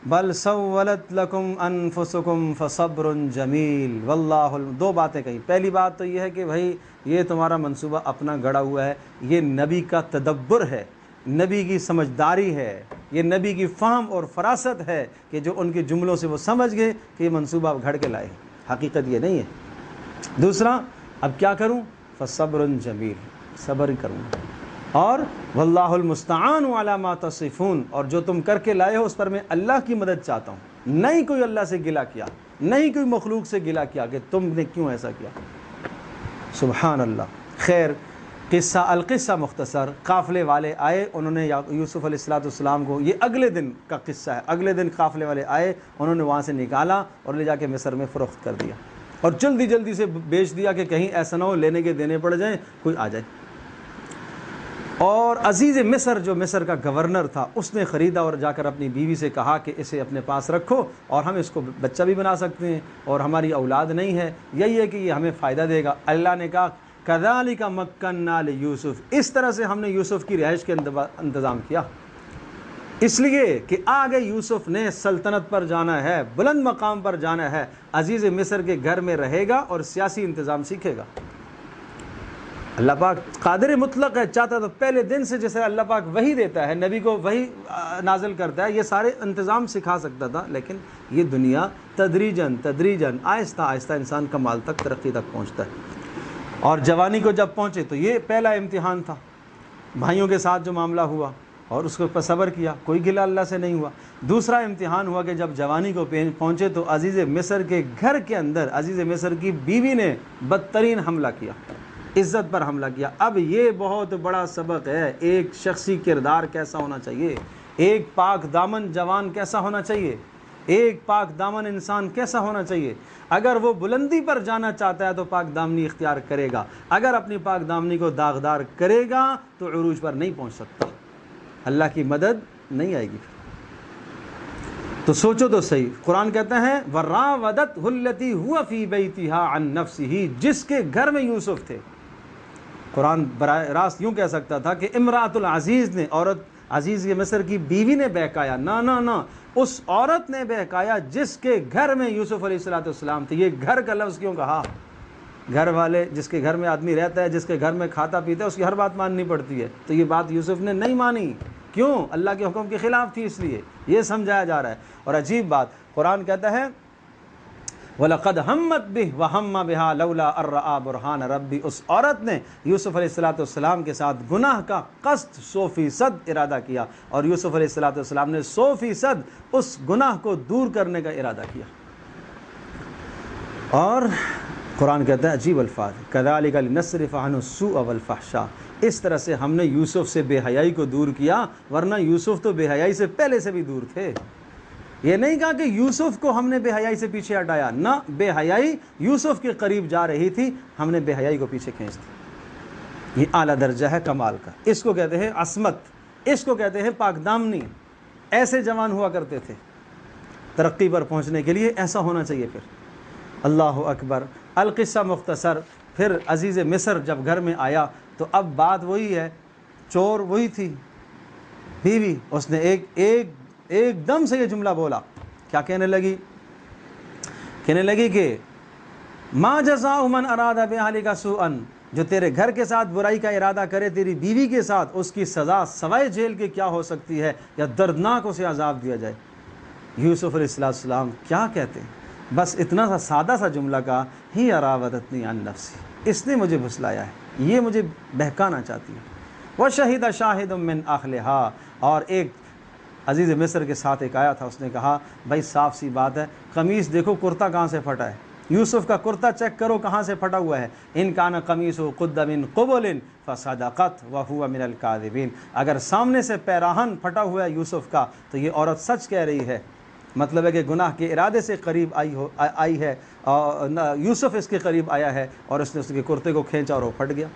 بل سولت لکم انفسکم فصبر جمیل واللہ دو باتیں کہیں۔ پہلی بات تو یہ ہے کہ بھائی یہ تمہارا منصوبہ اپنا گڑا ہوا ہے، یہ نبی کا تدبر ہے، نبی کی سمجھداری ہے، یہ نبی کی فہم اور فراست ہے کہ جو ان کے جملوں سے وہ سمجھ گئے کہ یہ منصوبہ گھڑ کے لائے، حقیقت یہ نہیں ہے۔ دوسرا، اب کیا کروں؟ فصبر جمیل، صبر کروں، اور واللہ المستعان علی ما تصفون، اور جو تم کر کے لائے ہو اس پر میں اللہ کی مدد چاہتا ہوں۔ نہیں کوئی اللہ سے گلہ کیا، نہیں کوئی مخلوق سے گلہ کیا کہ تم نے کیوں ایسا کیا۔ سبحان اللہ۔ خیر، القصہ مختصر، قافلے والے آئے، انہوں نے یوسف علیہ السلام کو، یہ اگلے دن کا قصہ ہے، اگلے دن قافلے والے آئے، انہوں نے وہاں سے نکالا اور لے جا کے مصر میں فروخت کر دیا، اور جلدی جلدی سے بیچ دیا کہ کہیں ایسا نہ ہو لینے کے دینے پڑ جائیں، کوئی آ جائے۔ اور عزیز مصر، جو مصر کا گورنر تھا، اس نے خریدا اور جا کر اپنی بیوی سے کہا کہ اسے اپنے پاس رکھو، اور ہم اس کو بچہ بھی بنا سکتے ہیں، اور ہماری اولاد نہیں ہے، یہی ہے کہ یہ ہمیں فائدہ دے گا۔ اللہ نے کہا کذالک مکننا لیوسف، اس طرح سے ہم نے یوسف کی رہائش کے انتظام کیا، اس لیے کہ آگے یوسف نے سلطنت پر جانا ہے، بلند مقام پر جانا ہے، عزیز مصر کے گھر میں رہے گا اور سیاسی انتظام سیکھے گا۔ اللہ پاک قادر مطلق ہے، چاہتا تو پہلے دن سے جیسے اللہ پاک وحی دیتا ہے، نبی کو وحی نازل کرتا ہے، یہ سارے انتظام سکھا سکتا تھا، لیکن یہ دنیا تدریجاً آہستہ آہستہ انسان کمال تک، ترقی تک پہنچتا ہے۔ اور جوانی کو جب پہنچے تو یہ پہلا امتحان تھا، بھائیوں کے ساتھ جو معاملہ ہوا، اور اس کے اوپر صبر کیا، کوئی گلہ اللہ سے نہیں ہوا۔ دوسرا امتحان ہوا کہ جب جوانی کو پہنچے تو عزیز مصر کے گھر کے اندر عزیز مصر کی بیوی نے بدترین حملہ کیا، عزت پر حملہ کیا۔ اب یہ بہت بڑا سبق ہے، ایک شخصی کردار کیسا ہونا چاہیے، ایک پاک دامن جوان کیسا ہونا چاہیے، ایک پاک دامن انسان کیسا ہونا چاہیے۔ اگر وہ بلندی پر جانا چاہتا ہے تو پاک دامنی اختیار کرے گا، اگر اپنی پاک دامنی کو داغدار کرے گا تو عروج پر نہیں پہنچ سکتا، اللہ کی مدد نہیں آئے گی۔ تو سوچو تو صحیح، قرآن کہتا ہے وَرَاوَدَتْهُ الَّتِي هُوَ فِي بَيْتِهَا عَن نَفْسِهِ، جس کے گھر میں یوسف تھے۔ قرآن براہ راست یوں کہہ سکتا تھا کہ امرأۃ العزیز نے، عورت عزیز مصر کی بیوی نے بہکایا، نہ اس عورت نے بہکایا جس کے گھر میں یوسف علیہ السلام تھے۔ یہ گھر کا لفظ کیوں کہا؟ گھر والے، جس کے گھر میں آدمی رہتا ہے، جس کے گھر میں کھاتا پیتا ہے، اس کی ہر بات ماننی پڑتی ہے، تو یہ بات یوسف نے نہیں مانی، کیوں؟ اللہ کے حکم کے خلاف تھی، اس لیے یہ سمجھایا جا رہا ہے۔ اور عجیب بات، قرآن کہتا ہے وَلَقَدْ هَمَّتْ بِهِ وَهَمَّ بِهَا لَوْلَا أَن رَّأَىٰ بُرْهَانَ رَبِّهِ، اس عورت نے یوسف علیہ السلام کے ساتھ گناہ کا قصد 100% ارادہ کیا، اور یوسف علیہ السلام نے 100% اس گناہ کو دور کرنے کا ارادہ کیا۔ اور قرآن کہتا ہے عجیب الفاظ، كَذَلِكَ لِنَصْرِفَ عَنْهُ السُّوءَ وَالْفَحْشَاءَ، اس طرح سے ہم نے یوسف سے بے حیائی کو دور کیا، ورنہ یوسف تو بے حیائی سے پہلے سے بھی دور تھے۔ یہ نہیں کہا کہ یوسف کو ہم نے بے حیائی سے پیچھے ہٹایا، نہ، بے حیائی یوسف کے قریب جا رہی تھی، ہم نے بے حیائی کو پیچھے کھینچ دیا۔ یہ اعلیٰ درجہ ہے کمال کا، اس کو کہتے ہیں عصمت، اس کو کہتے ہیں پاک دامنی۔ ایسے جوان ہوا کرتے تھے، ترقی پر پہنچنے کے لیے ایسا ہونا چاہیے۔ پھر اللہ اکبر، القصہ مختصر، پھر عزیز مصر جب گھر میں آیا تو اب بات وہی ہے، چور وہی تھی، بیوی، اس نے ایک دم سے یہ جملہ بولا، کیا کہنے لگی کہ ما جزاء من اراد باہلک سوءا، جو تیرے گھر کے ساتھ برائی کا ارادہ کرے تیری بیوی کے ساتھ، اس کی سزا سوائے جیل کے کیا ہو سکتی ہے، یا دردناک اسے عذاب دیا جائے۔ یوسف علیہ السلام کیا کہتے ہیں؟ بس اتنا سا سادہ سا جملہ کہا، ہی راودتنی عن نفسی، اس نے مجھے بھسلایا ہے، یہ مجھے بہکانا چاہتی ہے۔ وشہد شاہد من اہلہا، اور ایک عزیز مصر کے ساتھ ایک آیا تھا، اس نے کہا بھائی صاف سی بات ہے، قمیص دیکھو کرتا کہاں سے پھٹا ہے، یوسف کا کرتا چیک کرو کہاں سے پھٹا ہوا ہے، ان کان قمیصہ قد من قبل فصدقت وہو من الکاذبین، اگر سامنے سے پیراہن پھٹا ہوا ہے یوسف کا تو یہ عورت سچ کہہ رہی ہے، مطلب ہے کہ گناہ کے ارادے سے قریب آئی ہے، اور یوسف اس کے قریب آیا ہے اور اس نے اس کے کرتے کو کھینچا اور وہ پھٹ گیا۔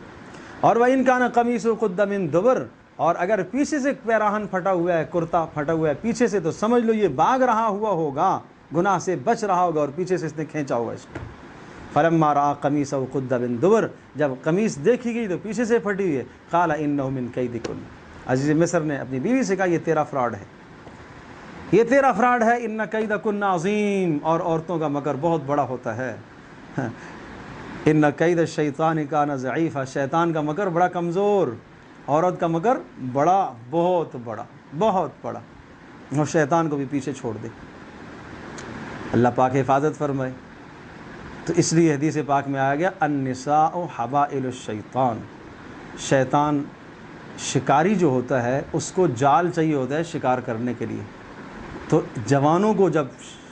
اور وَإِن كَانَ قَمِيصُهُ قُدَّ مِن دُبُرٍ، اور اگر پیچھے سے پیراہن پھٹا ہوا ہے، کرتا پھٹا ہوا ہے پیچھے سے، تو سمجھ لو یہ بھاگ رہا ہوا ہوگا، گناہ سے بچ رہا ہوگا، اور پیچھے سے اس نے کھینچا ہوگا اس کو۔ فَلَمَّا رَأَىٰ قَمِيصَهُ قُدَّ مِن دُبُرٍ، جب قمیص دیکھی گئی تو پیچھے سے پھٹی ہوئی ہے، قَالَ إِنَّهُ مِن كَيْدِكُنَّ، عزیز مصر نے اپنی بیوی سے کہا یہ تیرا فراڈ ہے، یہ تیرا فراڈ ہے، إِنَّ كَيْدَكُنَّ عَظِيمٌ، اور عورتوں کا مکر بہت بڑا ہوتا ہے، إِنَّ كَيْدَ الشَّيْطَانِ كَانَ ضَعِيفًا، شیطان کا مکر بڑا کمزور، عورت کا مکر بڑا، بہت بڑا، اور شیطان کو بھی پیچھے چھوڑ دے۔ اللہ پاک حفاظت فرمائے۔ تو اس لیے حدیث پاک میں آیا گیا النساء حبائل الشیطان، شیطان شکاری جو ہوتا ہے اس کو جال چاہیے ہوتا ہے شکار کرنے کے لیے، تو جوانوں کو جب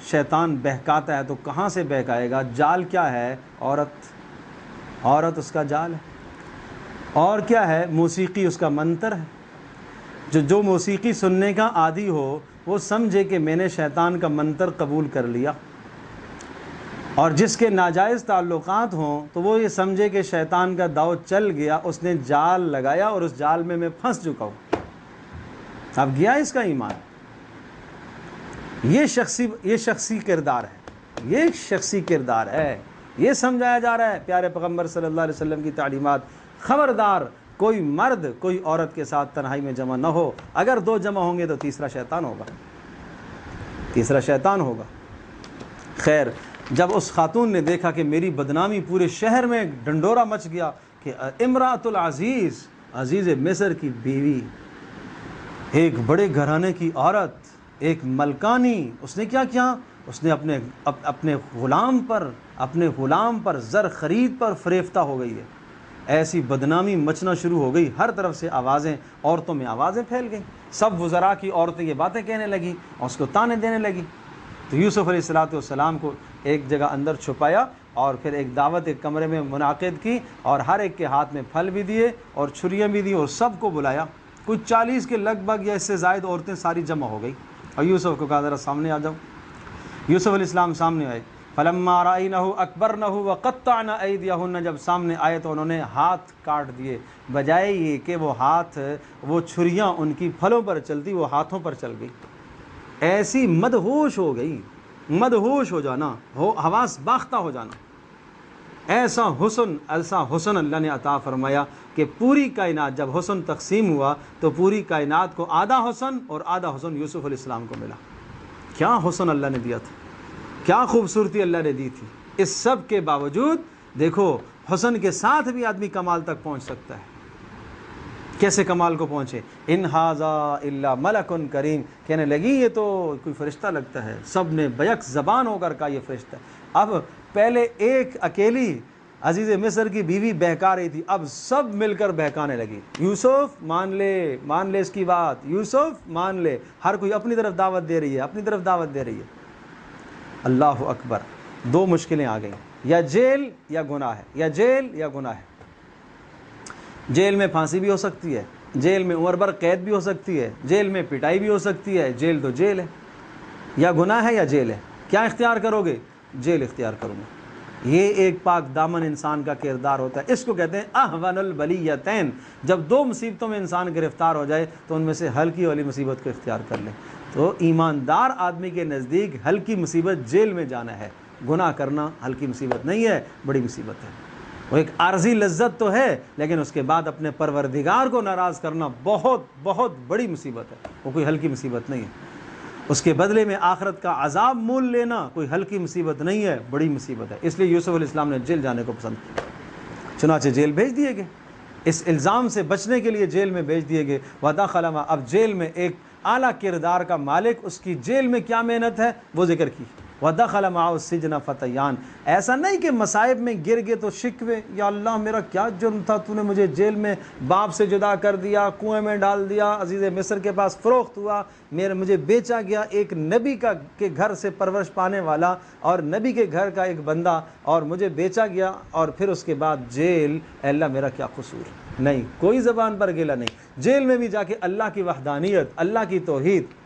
شیطان بہکاتا ہے تو کہاں سے بہکائے گا؟ جال کیا ہے؟ عورت اس کا جال ہے، اور کیا ہے؟ موسیقی اس کا منتر ہے۔ جو موسیقی سننے کا عادی ہو وہ سمجھے کہ میں نے شیطان کا منتر قبول کر لیا، اور جس کے ناجائز تعلقات ہوں تو وہ یہ سمجھے کہ شیطان کا داؤ چل گیا، اس نے جال لگایا اور اس جال میں پھنس چکا ہوں، اب گیا اس کا ایمان۔ یہ شخصی کردار ہے، یہ شخصی کردار ہے، یہ سمجھایا جا رہا ہے پیارے پیغمبر صلی اللہ علیہ وسلم کی تعلیمات۔ خبردار کوئی مرد کوئی عورت کے ساتھ تنہائی میں جمع نہ ہو، اگر دو جمع ہوں گے تو تیسرا شیطان ہوگا۔ خیر، جب اس خاتون نے دیکھا کہ میری بدنامی پورے شہر میں ڈنڈورا مچ گیا کہ امرأۃ العزیز، عزیز مصر کی بیوی، ایک بڑے گھرانے کی عورت، ایک ملکانی، اس نے کیا کیا؟ اس نے اپنے غلام پر زر خرید پر فریفتہ ہو گئی ہے، ایسی بدنامی مچنا شروع ہو گئی، ہر طرف سے آوازیں، عورتوں میں آوازیں پھیل گئیں، سب وزراء کی عورتیں یہ باتیں کہنے لگیں اور اس کو تانے دینے لگیں۔ تو یوسف علیہ السلام کو ایک جگہ اندر چھپایا اور پھر ایک دعوت ایک کمرے میں منعقد کی اور ہر ایک کے ہاتھ میں پھل بھی دیے اور چھریاں بھی دی اور سب کو بلایا۔ کچھ 40 کے لگ بھگ یا اس سے زائد عورتیں ساری جمع ہو گئی اور یوسف کو کہا ذرا سامنے آ جاؤ۔ یوسف علیہ السلام سامنے آئے، فلما رأینہ اکبرنہ وقطعن ایدیہن، جب سامنے آئے تو انہوں نے ہاتھ کاٹ دیے، بجائے یہ کہ وہ ہاتھ، وہ چھریاں ان کی پھلوں پر چلتی، وہ ہاتھوں پر چل گئی۔ ایسی مدہوش ہو گئی، مدہوش ہو جانا، حواس باختہ ہو جانا، ایسا حسن اللہ نے عطا فرمایا کہ پوری کائنات، جب حسن تقسیم ہوا تو پوری کائنات کو آدھا حسن اور آدھا حسن یوسف علیہ السلام کو ملا۔ کیا حسن اللہ نے دیا تھا، کیا خوبصورتی اللہ نے دی تھی۔ اس سب کے باوجود دیکھو حسن کے ساتھ بھی آدمی کمال تک پہنچ سکتا ہے۔ کیسے کمال کو پہنچے؟ ان ھذا الا ملک کریم، کہنے لگی یہ تو کوئی فرشتہ لگتا ہے، سب نے بیک زبان ہو کر کہا یہ فرشتہ ہے۔ اب پہلے ایک اکیلی عزیز مصر کی بیوی بہکا رہی تھی، اب سب مل کر بہکانے لگی، یوسف مان لے اس کی بات، یوسف مان لے، ہر کوئی اپنی طرف دعوت دے رہی ہے، اپنی طرف دعوت دے رہی ہے۔ اللہ اکبر، دو مشکلیں آ گئیں، یا جیل یا گناہ ہے، یا جیل یا گناہ ہے۔ جیل میں پھانسی بھی ہو سکتی ہے، جیل میں عمر بھر قید بھی ہو سکتی ہے، جیل میں پٹائی بھی ہو سکتی ہے، جیل تو جیل ہے۔ یا گناہ ہے یا جیل ہے، کیا اختیار کرو گے؟ جیل اختیار کروں گا۔ یہ ایک پاک دامن انسان کا کردار ہوتا ہے، اس کو کہتے ہیں احون البلیتین۔ جب دو مصیبتوں میں انسان گرفتار ہو جائے تو ان میں سے ہلکی والی مصیبت کو اختیار کر لیں۔ تو ایماندار آدمی کے نزدیک ہلکی مصیبت جیل میں جانا ہے، گناہ کرنا ہلکی مصیبت نہیں ہے، بڑی مصیبت ہے۔ وہ ایک عارضی لذت تو ہے، لیکن اس کے بعد اپنے پروردگار کو ناراض کرنا بہت بہت بڑی مصیبت ہے، وہ کوئی ہلکی مصیبت نہیں ہے۔ اس کے بدلے میں آخرت کا عذاب مول لینا کوئی ہلکی مصیبت نہیں ہے، بڑی مصیبت ہے۔ اس لیے یوسف علیہ السلام نے جیل جانے کو پسند کیا، چنانچہ جیل بھیج دیے گئے، اس الزام سے بچنے کے لیے جیل میں بھیج دیے گئے۔ وَدَخَلَ مَعَ، اب جیل میں ایک اعلیٰ کردار کا مالک، اس کی جیل میں کیا محنت ہے وہ ذکر کی۔ وَدَخَلَ مَعَهُ السِّجْنَ فَتَيَّانِ، ایسا نہیں کہ مصائب میں گر گئے تو شکوے، یا اللہ میرا کیا جرم تھا، تو نے مجھے جیل میں باپ سے جدا کر دیا، کنویں میں ڈال دیا، عزیز مصر کے پاس فروخت ہوا، مجھے بیچا گیا، ایک نبی کے گھر سے پرورش پانے والا اور نبی کے گھر کا ایک بندہ، اور مجھے بیچا گیا اور پھر اس کے بعد جیل، اے اللہ میرا کیا قصور؟ نہیں، کوئی زبان پر گلا نہیں۔ جیل میں بھی جا کے اللہ کی وحدانیت، اللہ کی توحید،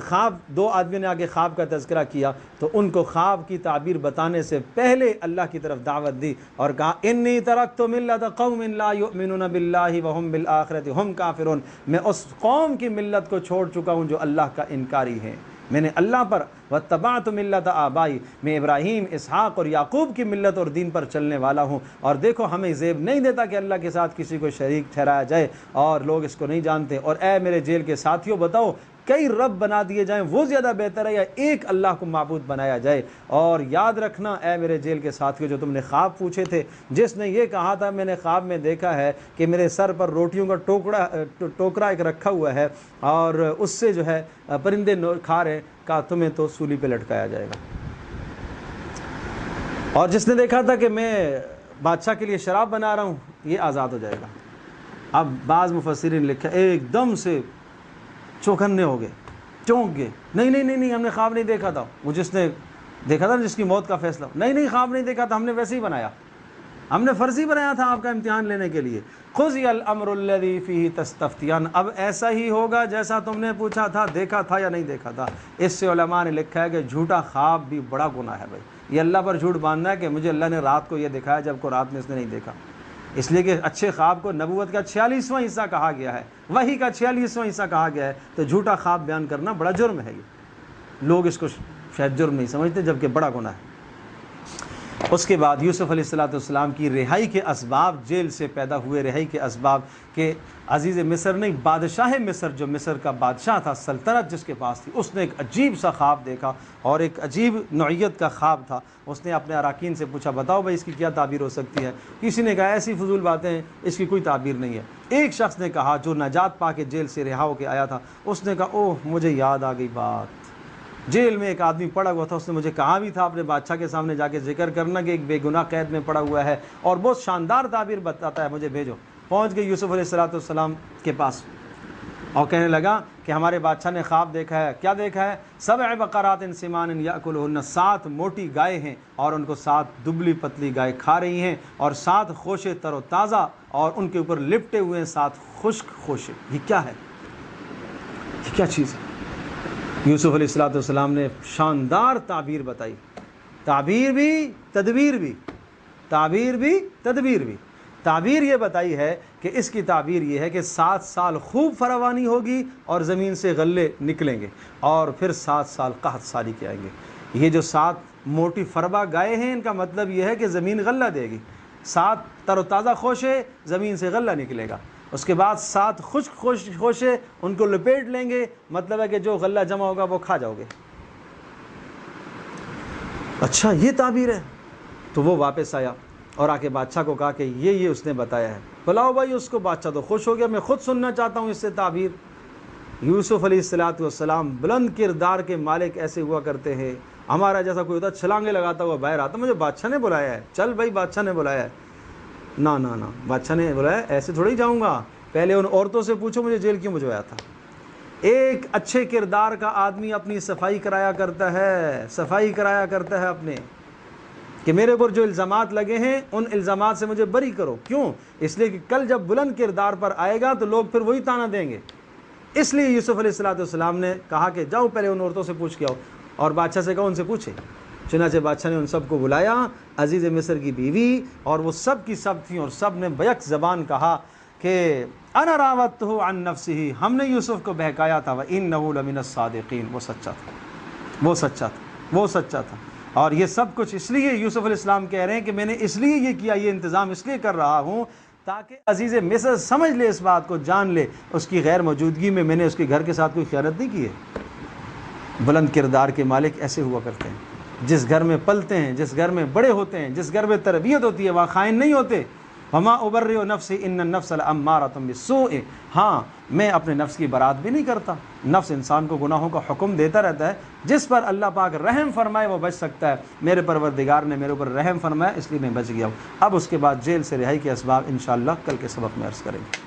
خواب، دو آدمی نے آگے خواب کا تذکرہ کیا تو ان کو خواب کی تعبیر بتانے سے پہلے اللہ کی طرف دعوت دی اور کہا انی ترکت ملت قوم لا یؤمنون باللہ وہم بالآخرۃ ہم کافرون، میں اس قوم کی ملت کو چھوڑ چکا ہوں جو اللہ کا انکاری ہے، میں نے اللہ پر واتبعت ملت آبائی، میں ابراہیم، اسحاق اور یعقوب کی ملت اور دین پر چلنے والا ہوں۔ اور دیکھو ہمیں زیب نہیں دیتا کہ اللہ کے ساتھ کسی کو شریک ٹھہرایا جائے، اور لوگ اس کو نہیں جانتے۔ اور اے میرے جیل کے ساتھیوں، بتاؤ کئی رب بنا دیے جائیں وہ زیادہ بہتر ہے یا ایک اللہ کو معبود بنایا جائے؟ اور یاد رکھنا اے میرے جیل کے ساتھیوں، جو تم نے خواب پوچھے تھے، جس نے یہ کہا تھا میں نے خواب میں دیکھا ہے کہ میرے سر پر روٹیوں کا ٹوکرا ایک رکھا ہوا ہے اور اس سے جو ہے پرندے کھا رہے، کہا تمہیں تو سولی پہ لٹکایا جائے گا۔ اور جس نے دیکھا تھا کہ میں بادشاہ کے لیے شراب بنا رہا ہوں، یہ آزاد ہو جائے گا۔ اب بعض مفسرین نے لکھا ایک دم سے چوکنے ہو گئے، چونک گئے، نہیں ہم نے خواب نہیں دیکھا تھا۔ وہ جس نے دیکھا تھا جس کی موت کا فیصلہ، نہیں خواب نہیں دیکھا تھا، ہم نے ویسے ہی بنایا، ہم نے فرضی بنایا تھا آپ کا امتحان لینے کے لیے۔ قضی الامر الذی فیہ تستفتیان، اب ایسا ہی ہوگا جیسا تم نے پوچھا تھا، دیکھا تھا یا نہیں دیکھا تھا۔ اس سے علماء نے لکھا ہے کہ جھوٹا خواب بھی بڑا گناہ ہے بھائی، یہ اللہ پر جھوٹ باندھنا ہے کہ مجھے اللہ نے رات کو یہ دکھایا جب کو رات میں اس نے نہیں دیکھا۔ اس لیے کہ اچھے خواب کو نبوت کا 46واں حصہ کہا گیا ہے، وحی کا 46واں حصہ کہا گیا ہے، تو جھوٹا خواب بیان کرنا بڑا جرم ہے۔ یہ لوگ اس کو شاید جرم نہیں سمجھتے جبکہ بڑا گناہ ہے۔ اس کے بعد یوسف علیہ السلام کی رہائی کے اسباب، جیل سے پیدا ہوئے رہائی کے اسباب کہ عزیز مصر نہیں، بادشاہ مصر، جو مصر کا بادشاہ تھا، سلطنت جس کے پاس تھی، اس نے ایک عجیب سا خواب دیکھا اور ایک عجیب نوعیت کا خواب تھا۔ اس نے اپنے اراکین سے پوچھا بتاؤ بھائی اس کی کیا تعبیر ہو سکتی ہے؟ کسی نے کہا ایسی فضول باتیں ہیں، اس کی کوئی تعبیر نہیں ہے۔ ایک شخص نے کہا جو نجات پا کے جیل سے رہا ہو کے آیا تھا، اس نے کہا اوہ مجھے یاد آ گئی بات، جیل میں ایک آدمی پڑا ہوا تھا، اس نے مجھے کہا بھی تھا اپنے بادشاہ کے سامنے جا کے ذکر کرنا کہ ایک بے گناہ قید میں پڑا ہوا ہے، اور بہت شاندار تعبیر بتاتا ہے، مجھے بھیجو۔ پہنچ گئے یوسف علیہ السلام کے پاس اور کہنے لگا کہ ہمارے بادشاہ نے خواب دیکھا ہے۔ کیا دیکھا ہے؟ 7 بقرات سمان یاکلہن، 7 موٹی گائے ہیں اور ان کو 7 دبلی پتلی گائے کھا رہی ہیں، اور 7 خوشے تر و تازہ اور ان کے اوپر لپٹے ہوئے ہیں 7 خشک خوشے۔ یہ کیا ہے؟ یہ کیا چیز ہے؟ یوسف علیہ السلام نے شاندار تعبیر بتائی، تعبیر بھی تدبیر بھی، تعبیر بھی تدبیر بھی۔ تعبیر یہ بتائی ہے کہ اس کی تعبیر یہ ہے کہ 7 سال خوب فراوانی ہوگی اور زمین سے غلے نکلیں گے، اور پھر 7 سال قحط سالی کے آئیں گے۔ یہ جو 7 موٹی فربا گائے ہیں، ان کا مطلب یہ ہے کہ زمین غلہ دے گی، 7 تر و تازہ خوشے زمین سے غلہ نکلے گا، اس کے بعد 7 خشک خوشے ان کو لپیٹ لیں گے، مطلب ہے کہ جو غلہ جمع ہوگا وہ کھا جاؤ گے۔ اچھا یہ تعبیر ہے؟ تو وہ واپس آیا اور آ کے بادشاہ کو کہا کہ یہ اس نے بتایا ہے۔ بلاؤ بھائی اس کو۔ بادشاہ تو خوش ہو گیا، میں خود سننا چاہتا ہوں اس سے تعبیر۔ یوسف علیہ السلام بلند کردار کے مالک ایسے ہوا کرتے ہیں، ہمارا جیسا کوئی ہوتا چھلانگے لگاتا ہوا باہر آتا، مجھے بادشاہ نے بلایا ہے، چل بھائی بادشاہ نے بلایا ہے۔ نہ نہ نہ، بادشاہ نے بلایا ایسے تھوڑا ہی جاؤں گا، پہلے ان عورتوں سے پوچھو مجھے جیل کیوں بھجوایا تھا۔ ایک اچھے کردار کا آدمی اپنی صفائی کرایا کرتا ہے، صفائی کرایا کرتا ہے اپنے، کہ میرے اوپر جو الزامات لگے ہیں ان الزامات سے مجھے بری کرو۔ کیوں؟ اس لیے کہ کل جب بلند کردار پر آئے گا تو لوگ پھر وہی تانا دیں گے۔ اس لیے یوسف علیہ السلام نے کہا کہ جاؤ پہلے ان عورتوں سے پوچھ کے آؤ، اور بادشاہ سے کہا ان سے پوچھے۔ چنانچہ بادشاہ نے ان سب کو بلایا، عزیز مصر کی بیوی، اور وہ سب کی سب تھیں، اور سب نے بیک زبان کہا کہ انا راودتہ عن نفسہ، ہم نے یوسف کو بہکایا تھا، وانہ لمن الصادقین، وہ سچا تھا، وہ سچا تھا، وہ سچا تھا۔ اور یہ سب کچھ اس لیے یوسف علیہ السلام کہہ رہے ہیں کہ میں نے اس لیے یہ کیا، یہ انتظام اس لیے کر رہا ہوں تاکہ عزیز مصر سمجھ لے، اس بات کو جان لے، اس کی غیر موجودگی میں نے اس کے گھر کے ساتھ کوئی خیانت نہیں کی ہے۔ بلند کردار کے مالک ایسے ہوا کرتے ہیں، جس گھر میں پلتے ہیں، جس گھر میں بڑے ہوتے ہیں، جس گھر میں تربیت ہوتی ہے، وہاں خائن نہیں ہوتے۔ وما ابرئ نفسی ان النفس لامارۃ بالسوء، ہاں میں اپنے نفس کی برات بھی نہیں کرتا، نفس انسان کو گناہوں کا حکم دیتا رہتا ہے، جس پر اللہ پاک رحم فرمائے وہ بچ سکتا ہے۔ میرے پروردگار نے میرے اوپر رحم فرمایا، اس لیے میں بچ گیا ہوں۔ اب اس کے بعد جیل سے رہائی کے اسباب انشاءاللہ کل کے سبق میں عرض کریں گے۔